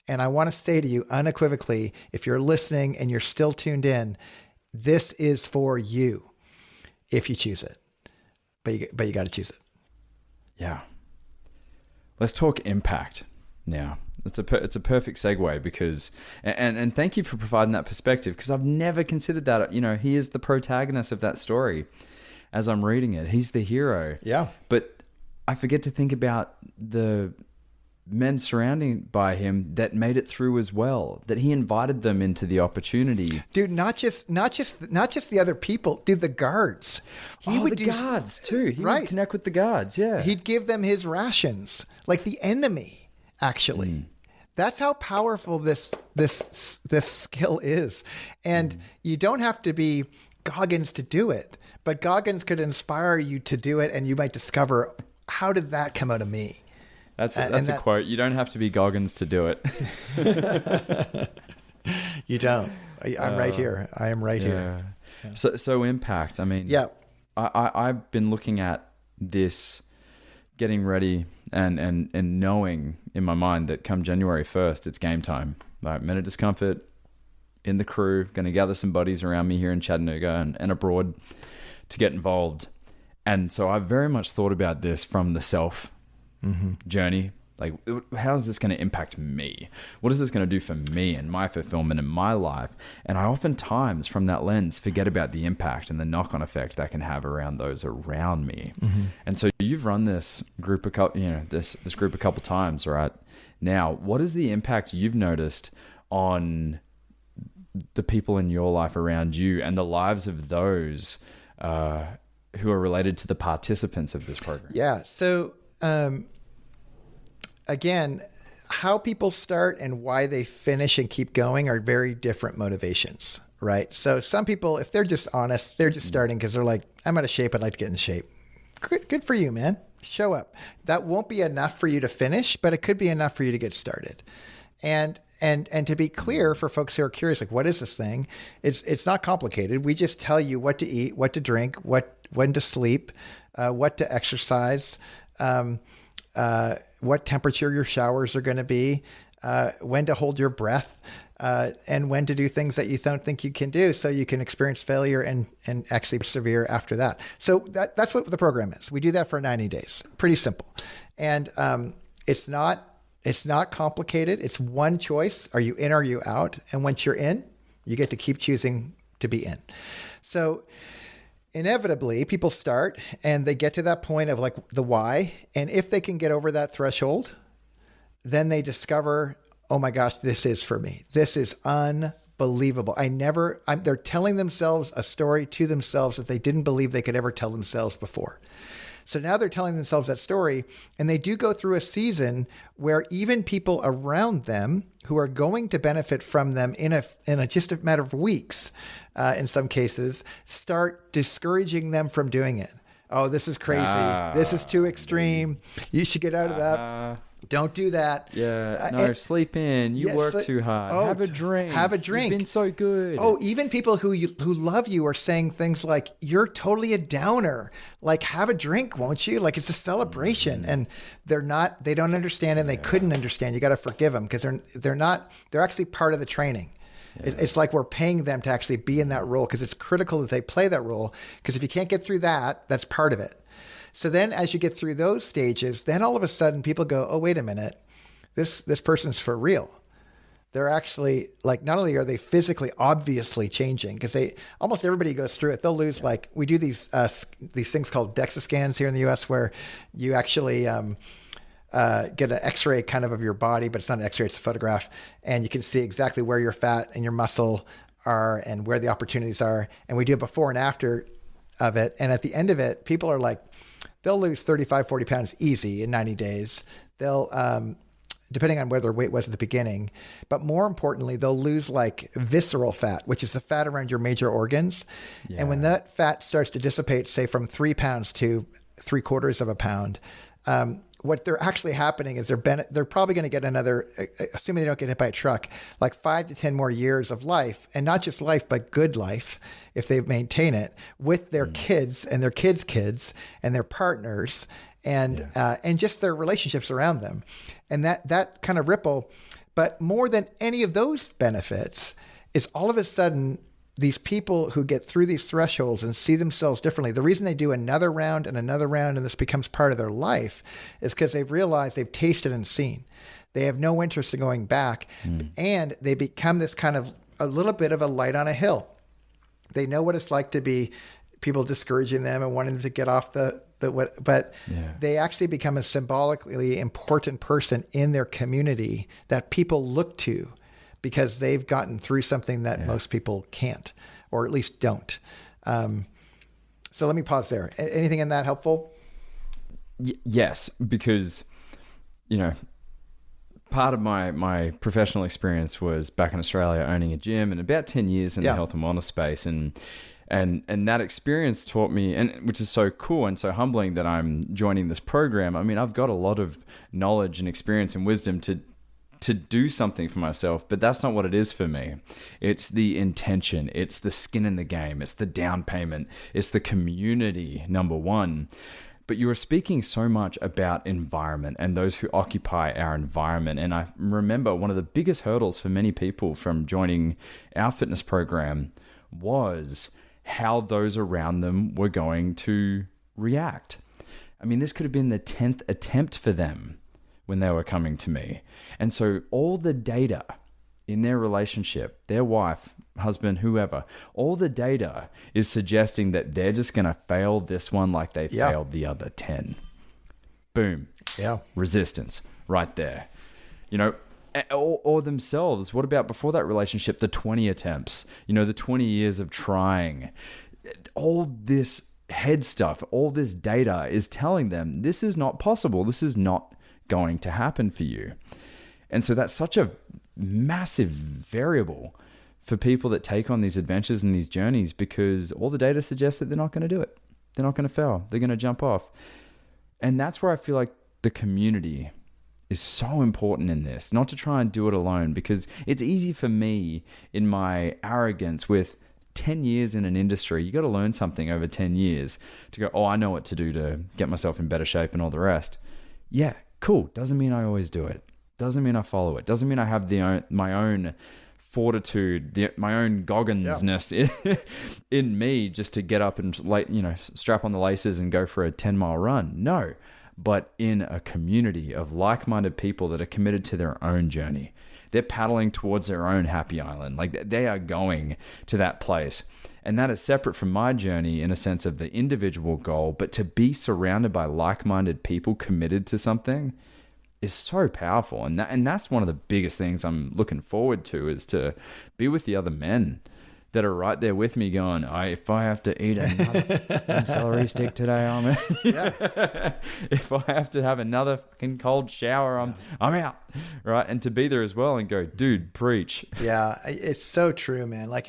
S4: And I want to say to you unequivocally, if you're listening and you're still tuned in, this is for you if you choose it, but you got to choose it.
S3: Yeah. Let's talk impact now. It's a perfect segue because, and thank you for providing that perspective because I've never considered that. He is the protagonist of that story. As I'm reading it, he's the hero.
S4: Yeah.
S3: But I forget to think about the men surrounding by him that made it through as well, that he invited them into the opportunity.
S4: Dude, not just the other people, dude, the guards.
S3: He would do guards too. He would connect with the guards. Yeah.
S4: He'd give them his rations, like the enemy, actually. That's how powerful this skill is. And you don't have to be Goggins to do it, but Goggins could inspire you to do it, and you might discover, how did that come out of me?
S3: That's a quote. You don't have to be Goggins to do it.
S4: You don't. I'm right here. I am right here.
S3: Yeah. So impact. I mean,
S4: yeah.
S3: I've been looking at this, getting ready, and knowing in my mind that come January 1st, it's game time. Like Men of Discomfort, in the crew, going to gather some buddies around me here in Chattanooga and abroad to get involved. And so I've very much thought about this from the self journey. Like, how is this going to impact me? What is this going to do for me and my fulfillment in my life? And I oftentimes, from that lens, forget about the impact and the knock-on effect that can have around those around me. And so you've run this group this group a couple times, right? Now, what is the impact you've noticed on the people in your life around you and the lives of those who are related to the participants of this program?
S4: Yeah. So, again, how people start and why they finish and keep going are very different motivations, right? So some people, if they're just honest, they're just starting because they're like, I'm out of shape. I'd like to get in shape. Good for you, man. Show up. That won't be enough for you to finish, but it could be enough for you to get started. And to be clear for folks who are curious, like, what is this thing? It's not complicated. We just tell you what to eat, what to drink, when to sleep, what to exercise, what temperature your showers are going to be, when to hold your breath, and when to do things that you don't think you can do so you can experience failure and actually persevere after that. So that's what the program is. We do that for 90 days. Pretty simple. And it's not It's not complicated. It's one choice. Are you in or are you out? And once you're in, you get to keep choosing to be in. So inevitably, people start and they get to that point of like the why. And if they can get over that threshold, then they discover, oh my gosh, this is for me. This is unbelievable. They're telling themselves a story to themselves that they didn't believe they could ever tell themselves before. So now they're telling themselves that story, and they do go through a season where even people around them who are going to benefit from them in a just a matter of weeks, in some cases, start discouraging them from doing it. Oh, this is crazy. This is too extreme. You should get out of that. Don't do that.
S3: Yeah. No, sleep in. You work too hard. Have a drink.
S4: Have a drink.
S3: You've been so good.
S4: Oh, even people who love you are saying things like, you're totally a downer. Like, have a drink, won't you? Like, it's a celebration. And they don't understand, and they couldn't understand. You got to forgive them because they're actually part of the training. Yeah. It's like we're paying them to actually be in that role because it's critical that they play that role. Because if you can't get through that, that's part of it. So then as you get through those stages, then all of a sudden people go, oh, wait a minute, this person's for real. They're actually like, not only are they physically obviously changing, because almost everybody goes through it. They'll lose we do these things called DEXA scans here in the US where you actually get an x-ray kind of your body, but it's not an x-ray, it's a photograph. And you can see exactly where your fat and your muscle are and where the opportunities are. And we do a before and after of it. And at the end of it, people are like, they'll lose 35, 40 pounds easy in 90 days. They'll, depending on where their weight was at the beginning, but more importantly, they'll lose like visceral fat, which is the fat around your major organs. Yeah. And when that fat starts to dissipate, say from 3 pounds to 3/4 of a pound, what they're actually happening is they're probably going to get another, assuming they don't get hit by a truck, like 5 to 10 more years of life, and not just life, but good life, if they maintain it, with their kids and their kids' kids and their partners and just their relationships around them. And that kind of ripple. But more than any of those benefits is all of a sudden these people who get through these thresholds and see themselves differently, the reason they do another round and this becomes part of their life is because they've realized they've tasted and seen. They have no interest in going back. And they become this kind of a little bit of a light on a hill. They know what it's like to be people discouraging them and wanting them to get off they actually become a symbolically important person in their community that people look to, because they've gotten through something that most people can't, or at least don't. So let me pause there. Anything in that helpful?
S3: Yes, because, part of my professional experience was back in Australia owning a gym and about 10 years in the health and wellness space. And that experience taught me, and which is so cool and so humbling that I'm joining this program. I mean, I've got a lot of knowledge and experience and wisdom to do something for myself, but that's not what it is for me. It's the intention. It's the skin in the game. It's the down payment. It's the community, number one. But you were speaking so much about environment and those who occupy our environment. And I remember one of the biggest hurdles for many people from joining our fitness program was how those around them were going to react. I mean, this could have been the 10th attempt for them when they were coming to me. And so all the data in their relationship, their wife, husband, whoever, all the data is suggesting that they're just going to fail this one like they failed the other 10. Boom. Yeah. Resistance right there. Or themselves. What about before that relationship, the 20 attempts, the 20 years of trying? All this head stuff, all this data is telling them this is not possible. This is not going to happen for you. And so that's such a massive variable for people that take on these adventures and these journeys, because all the data suggests that they're not going to do it. They're not going to fail. They're going to jump off. And that's where I feel like the community is so important in this, not to try and do it alone, because it's easy for me in my arrogance with 10 years in an industry. You got to learn something over 10 years to go, oh, I know what to do to get myself in better shape and all the rest. Yeah, cool. Doesn't mean I always do it. Doesn't mean I follow it. Doesn't mean I have my own fortitude, my own Gogginsness in me just to get up and strap on the laces and go for a 10-mile run. No, but in a community of like-minded people that are committed to their own journey. They're paddling towards their own happy island. Like they are going to that place. And that is separate from my journey in a sense of the individual goal, but to be surrounded by like-minded people committed to something is so powerful. And that's one of the biggest things I'm looking forward to, is to be with the other men that are right there with me going, if I have to eat another celery stick today, if I have to have another fucking cold shower, I'm out. Right. And to be there as well and go, dude, preach.
S4: Yeah, it's so true, man. Like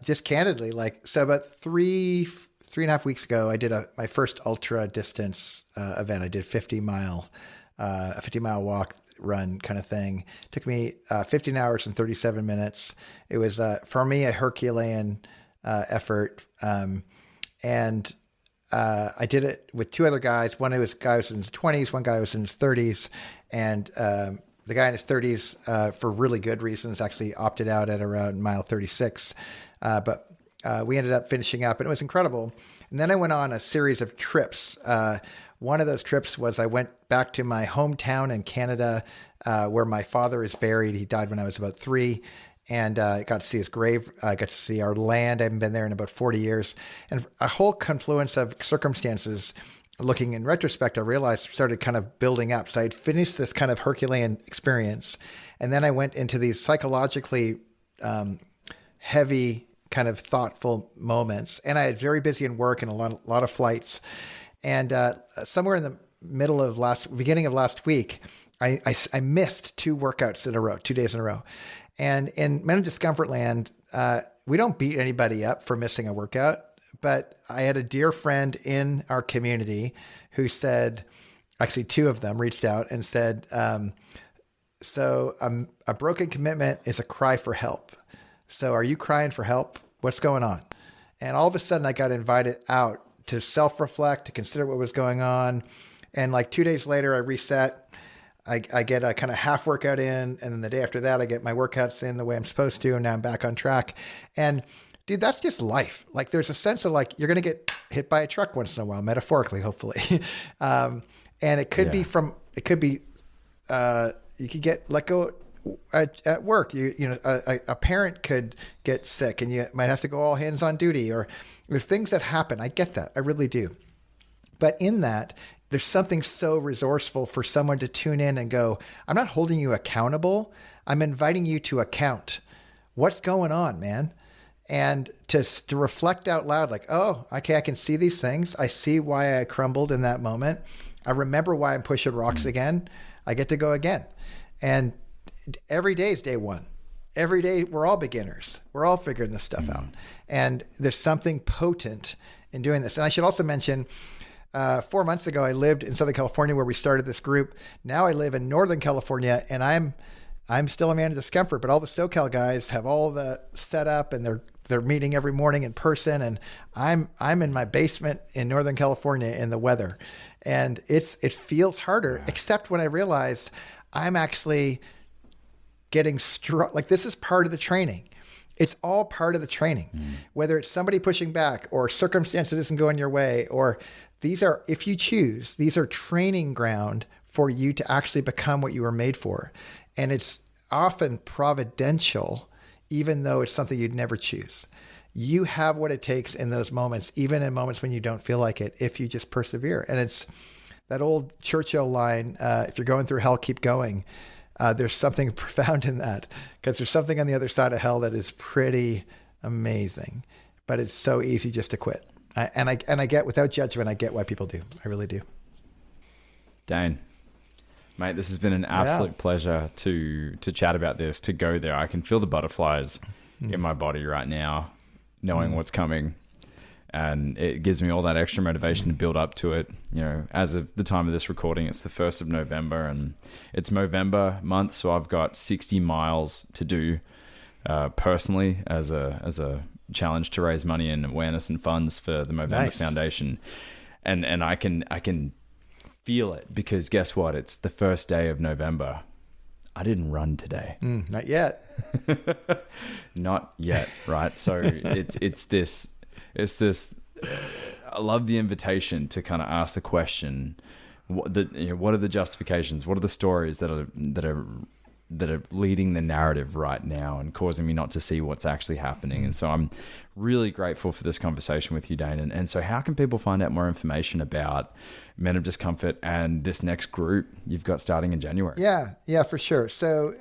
S4: just candidly, so about three and a half weeks ago, I did my first ultra distance event. I did a 50 mile walk, run kind of thing. Took me 15 hours and 37 minutes. It was for me a Herculean effort, and I did it with two other guys. One was guy was in his 20s, one guy was in his 30s, and the guy in his 30s, for really good reasons, actually opted out at around mile 36. But we ended up finishing up, and it was incredible. And then I went on a series of trips. One of those trips was I went back to my hometown in Canada, where my father is buried. He died when I was about 3. And I got to see his grave. I got to see our land. I haven't been there in about 40 years. And a whole confluence of circumstances, looking in retrospect, I realized started kind of building up. So I'd finished this kind of Herculean experience. And then I went into these psychologically heavy, kind of thoughtful moments. And I was very busy in work and a lot of flights. And somewhere in the beginning of last week, I missed 2 workouts in a row, 2 days in a row. And in Men of Discomfort land, we don't beat anybody up for missing a workout. But I had a dear friend in our community who said, actually 2 of them reached out and said, so a broken commitment is a cry for help. So are you crying for help? What's going on? And all of a sudden I got invited out to self-reflect, to consider what was going on. And like 2 days later, I reset. I get a kind of half workout in. And then the day after that, I get my workouts in the way I'm supposed to. And now I'm back on track. And dude, that's just life. Like there's a sense of like, you're going to get hit by a truck once in a while, metaphorically, hopefully. And it could be you could get let go at work. A parent could get sick and you might have to go all hands on duty, or there's things that happen. I get that. I really do. But in that, there's something so resourceful for someone to tune in and go, I'm not holding you accountable. I'm inviting you to account. What's going on, man? And to reflect out loud, like, oh, okay, I can see these things. I see why I crumbled in that moment. I remember why I'm pushing rocks again. I get to go again. And every day is day one. Every day, we're all beginners. We're all figuring this stuff out. And there's something potent in doing this. And I should also mention, 4 months ago, I lived in Southern California where we started this group. Now I live in Northern California, and I'm still a Man of Discomfort, but all the SoCal guys have all the setup, and they're meeting every morning in person. And I'm in my basement in Northern California in the weather. And it feels harder, except when I realize I'm actually getting like this is part of the training. It's all part of the training, whether it's somebody pushing back or circumstances isn't going your way, or if you choose, these are training ground for you to actually become what you were made for. And it's often providential, even though it's something you'd never choose. You have what it takes in those moments, even in moments when you don't feel like it, if you just persevere. And it's that old Churchill line, if you're going through hell, keep going. There's something profound in that, because there's something on the other side of hell that is pretty amazing, but it's so easy just to quit. And I get, without judgment, I get why people do. I really do.
S3: Dane, mate, this has been an absolute pleasure to chat about this, to go there. I can feel the butterflies in my body right now, knowing what's coming. And it gives me all that extra motivation to build up to it. You know, as of the time of this recording, it's the 1st of November, and it's Movember month. So I've got 60 miles to do personally as a challenge to raise money and awareness and funds for the Movember Foundation. And I can feel it, because guess what? It's the first day of November. I didn't run today.
S4: Not yet.
S3: Not yet, right? So it's this I love the invitation to kind of ask the question, what are the justifications? What are the stories that are leading the narrative right now and causing me not to see what's actually happening? And so I'm really grateful for this conversation with you, Dane. And so how can people find out more information about Men of Discomfort and this next group you've got starting in January?
S4: Yeah, for sure. So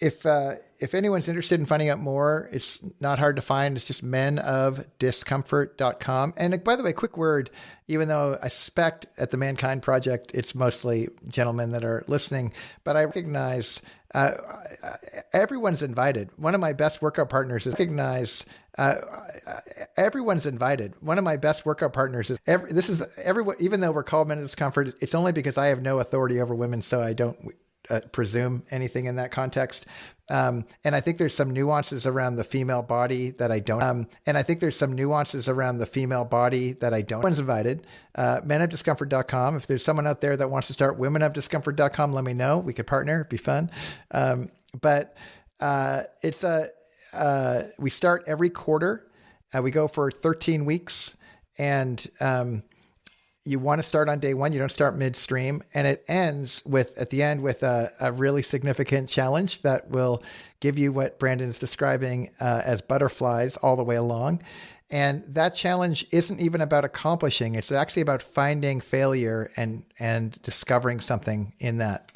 S4: if anyone's interested in finding out more, it's not hard to find. It's just menofdiscomfort.com. And by the way, quick word, even though I suspect at the Mankind Project, it's mostly gentlemen that are listening, but I recognize everyone's invited. One of my best workout partners is everyone's invited. One of my best workout partners is everyone, even though we're called Men of Discomfort, it's only because I have no authority over women, so I don't presume anything in that context. And I think there's some nuances around the female body that I don't. Everyone's invited. menofdiscomfort.com. If there's someone out there that wants to start womenofdiscomfort.com, let me know. We could partner. It'd be fun. But we start every quarter. We go for 13 weeks, and you want to start on day one. You don't start midstream, and it ends at the end with a really significant challenge that will give you what Brandon's describing as butterflies all the way along. And that challenge isn't even about accomplishing. It's actually about finding failure and discovering something in that.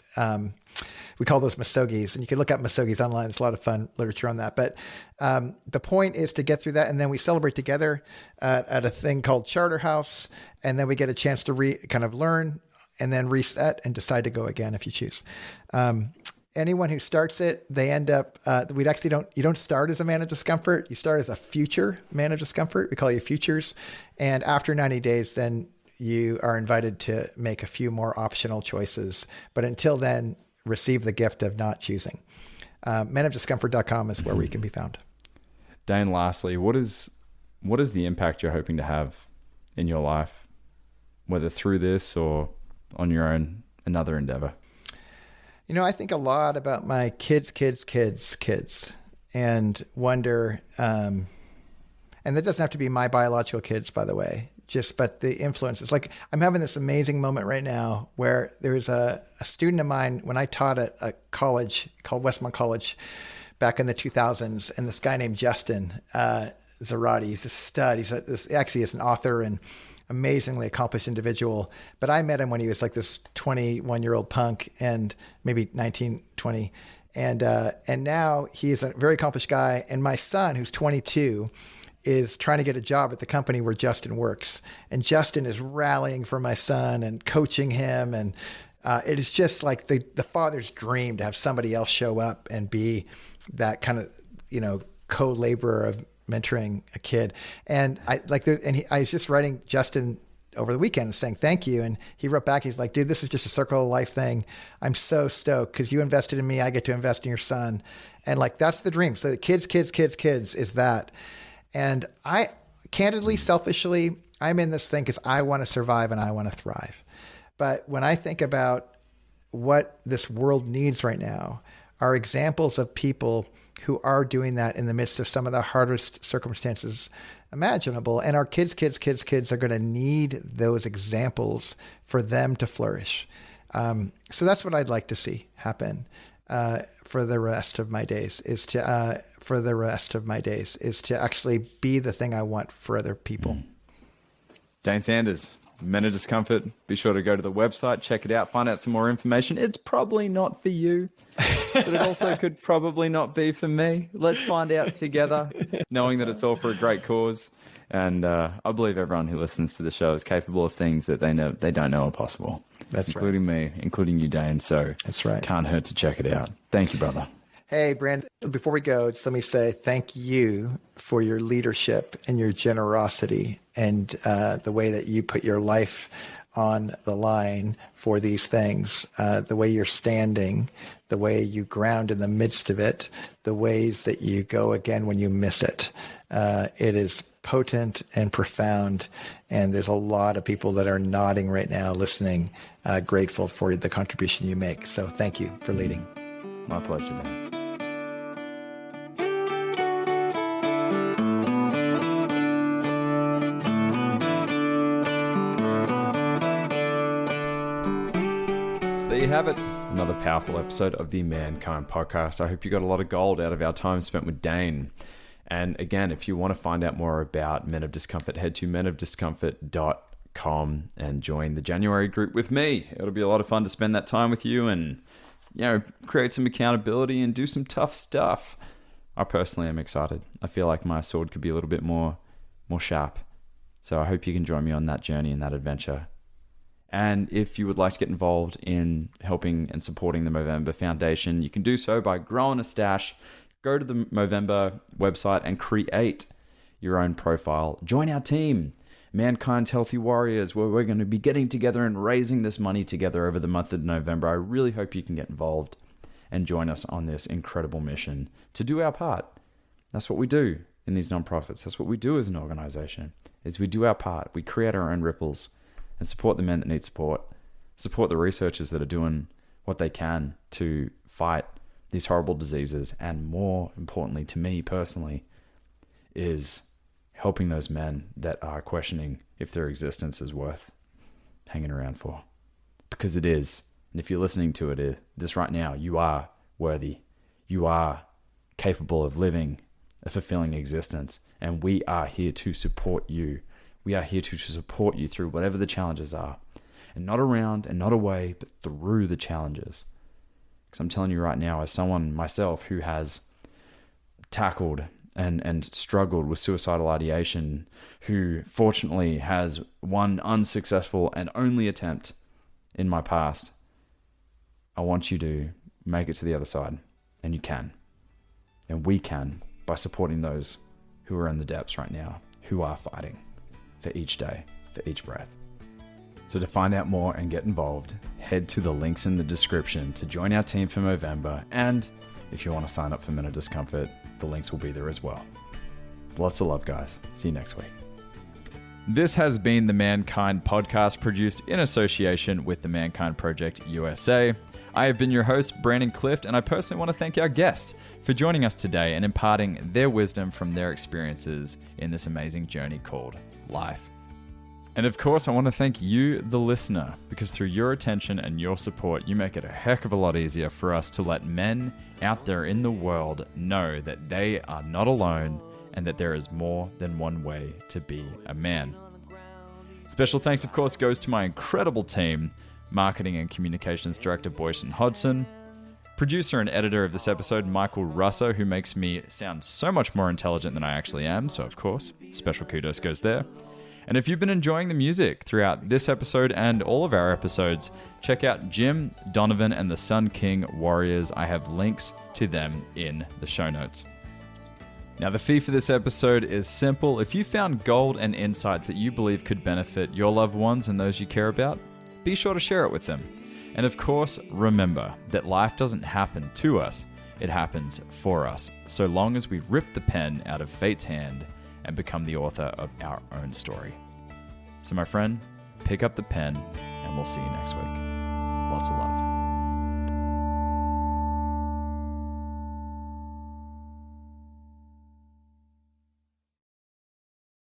S4: We call those misogis, and you can look up misogis online. There's a lot of fun literature on that. But the point is to get through that, and then we celebrate together at a thing called Charterhouse, and then we get a chance to kind of learn and then reset and decide to go again if you choose. Anyone who starts it, they end up, you don't start as a Man of Discomfort. You start as a future Man of Discomfort. We call you futures. And after 90 days, then you are invited to make a few more optional choices. But until then, receive the gift of not choosing. menofdiscomfort.com is where we can be found.
S3: Dane, lastly, what is the impact you're hoping to have in your life, whether through this or on your own, another endeavor?
S4: I think a lot about my kids, and wonder, and that doesn't have to be my biological kids, by the way, but the influences. Like, I'm having this amazing moment right now where there's a student of mine when I taught at a college called Westmont College back in the 2000s, and this guy named Justin Zarate, he's a stud. He's an author and amazingly accomplished individual. But I met him when he was like this 21-year-old punk, and maybe 19, 20. And now he is a very accomplished guy. And my son, who's 22, is trying to get a job at the company where Justin works. And Justin is rallying for my son and coaching him. And it is just like the father's dream to have somebody else show up and be that kind of, co-laborer of mentoring a kid. And I was just writing Justin over the weekend saying thank you, and he wrote back, he's like, dude, this is just a circle of life thing. I'm so stoked because you invested in me, I get to invest in your son. And like, that's the dream. So the kids is that. And I candidly, selfishly, I'm in this thing because I want to survive and I want to thrive. But when I think about what this world needs right now are examples of people who are doing that in the midst of some of the hardest circumstances imaginable. And our kids are going to need those examples for them to flourish. So that's what I'd like to see happen for the rest of my days is to actually be the thing I want for other people.
S3: Dane Sanders, Men of Discomfort. Be sure to go to the website, check it out, find out some more information. It's probably not for you, but it also could probably not be for me. Let's find out together, knowing that it's all for a great cause. And I believe everyone who listens to the show is capable of things that they don't know are possible.
S4: That's
S3: including
S4: right.
S3: Me, including you, Dane. So
S4: that's right.
S3: Can't hurt to check it out. Thank you, brother.
S4: Hey, Brandon, before we go, just let me say thank you for your leadership and your generosity and the way that you put your life on the line for these things, the way you're standing, the way you ground in the midst of it, the ways that you go again when you miss it. It is potent and profound, and there's a lot of people that are nodding right now, listening, grateful for the contribution you make. So thank you for leading.
S3: My pleasure, man. you have it. Another powerful episode of the Mankind Podcast. I hope you got a lot of gold out of our time spent with Dane. And again, if you want to find out more about Men of Discomfort, head to menofdiscomfort.com and join the January group with me. It'll be a lot of fun to spend that time with you and, create some accountability and do some tough stuff. I personally am excited. I feel like my sword could be a little bit more sharp. So I hope you can join me on that journey and that adventure. And if you would like to get involved in helping and supporting the Movember Foundation, you can do so by growing a stash. Go to the Movember website and create your own profile. Join our team, Mankind's Healthy Warriors, where we're going to be getting together and raising this money together over the month of November. I really hope you can get involved and join us on this incredible mission to do our part. That's what we do in these nonprofits. That's what we do as an organization, is we do our part. We create our own ripples and support the men that need support the researchers that are doing what they can to fight these horrible diseases, and more importantly to me personally, is helping those men that are questioning if their existence is worth hanging around for. Because it is. And if you're listening to this right now, you are worthy. You are capable of living a fulfilling existence. And we are here to support you. We are here to support you through whatever the challenges are. And not around and not away, but through the challenges. Because I'm telling you right now, as someone myself who has tackled and struggled with suicidal ideation, who fortunately has one unsuccessful and only attempt in my past, I want you to make it to the other side. And you can. And we can, by supporting those who are in the depths right now, who are fighting for each day, for each breath. So to find out more and get involved, head to the links in the description to join our team for Movember. And if you want to sign up for Men of Discomfort, the links will be there as well. Lots of love, guys. See you next week. This has been the Mankind Podcast, produced in association with the Mankind Project USA. I have been your host, Brandon Clift, and I personally want to thank our guests for joining us today and imparting their wisdom from their experiences in this amazing journey called life. And of course, I want to thank you, the listener, because through your attention and your support, you make it a heck of a lot easier for us to let men out there in the world know that they are not alone and that there is more than one way to be a man. Special thanks, of course, goes to my incredible team, Marketing and Communications Director Boyson Hodgson, producer and editor of this episode, Michael Russo, who makes me sound so much more intelligent than I actually am, so of course, special kudos goes there. And if you've been enjoying the music throughout this episode and all of our episodes, check out Jim, Donovan, and the Sun King Warriors. I have links to them in the show notes. Now, the fee for this episode is simple. If you found gold and insights that you believe could benefit your loved ones and those you care about, be sure to share it with them. And of course, remember that life doesn't happen to us, it happens for us, so long as we rip the pen out of fate's hand and become the author of our own story. So my friend, pick up the pen and we'll see you next week. Lots of love.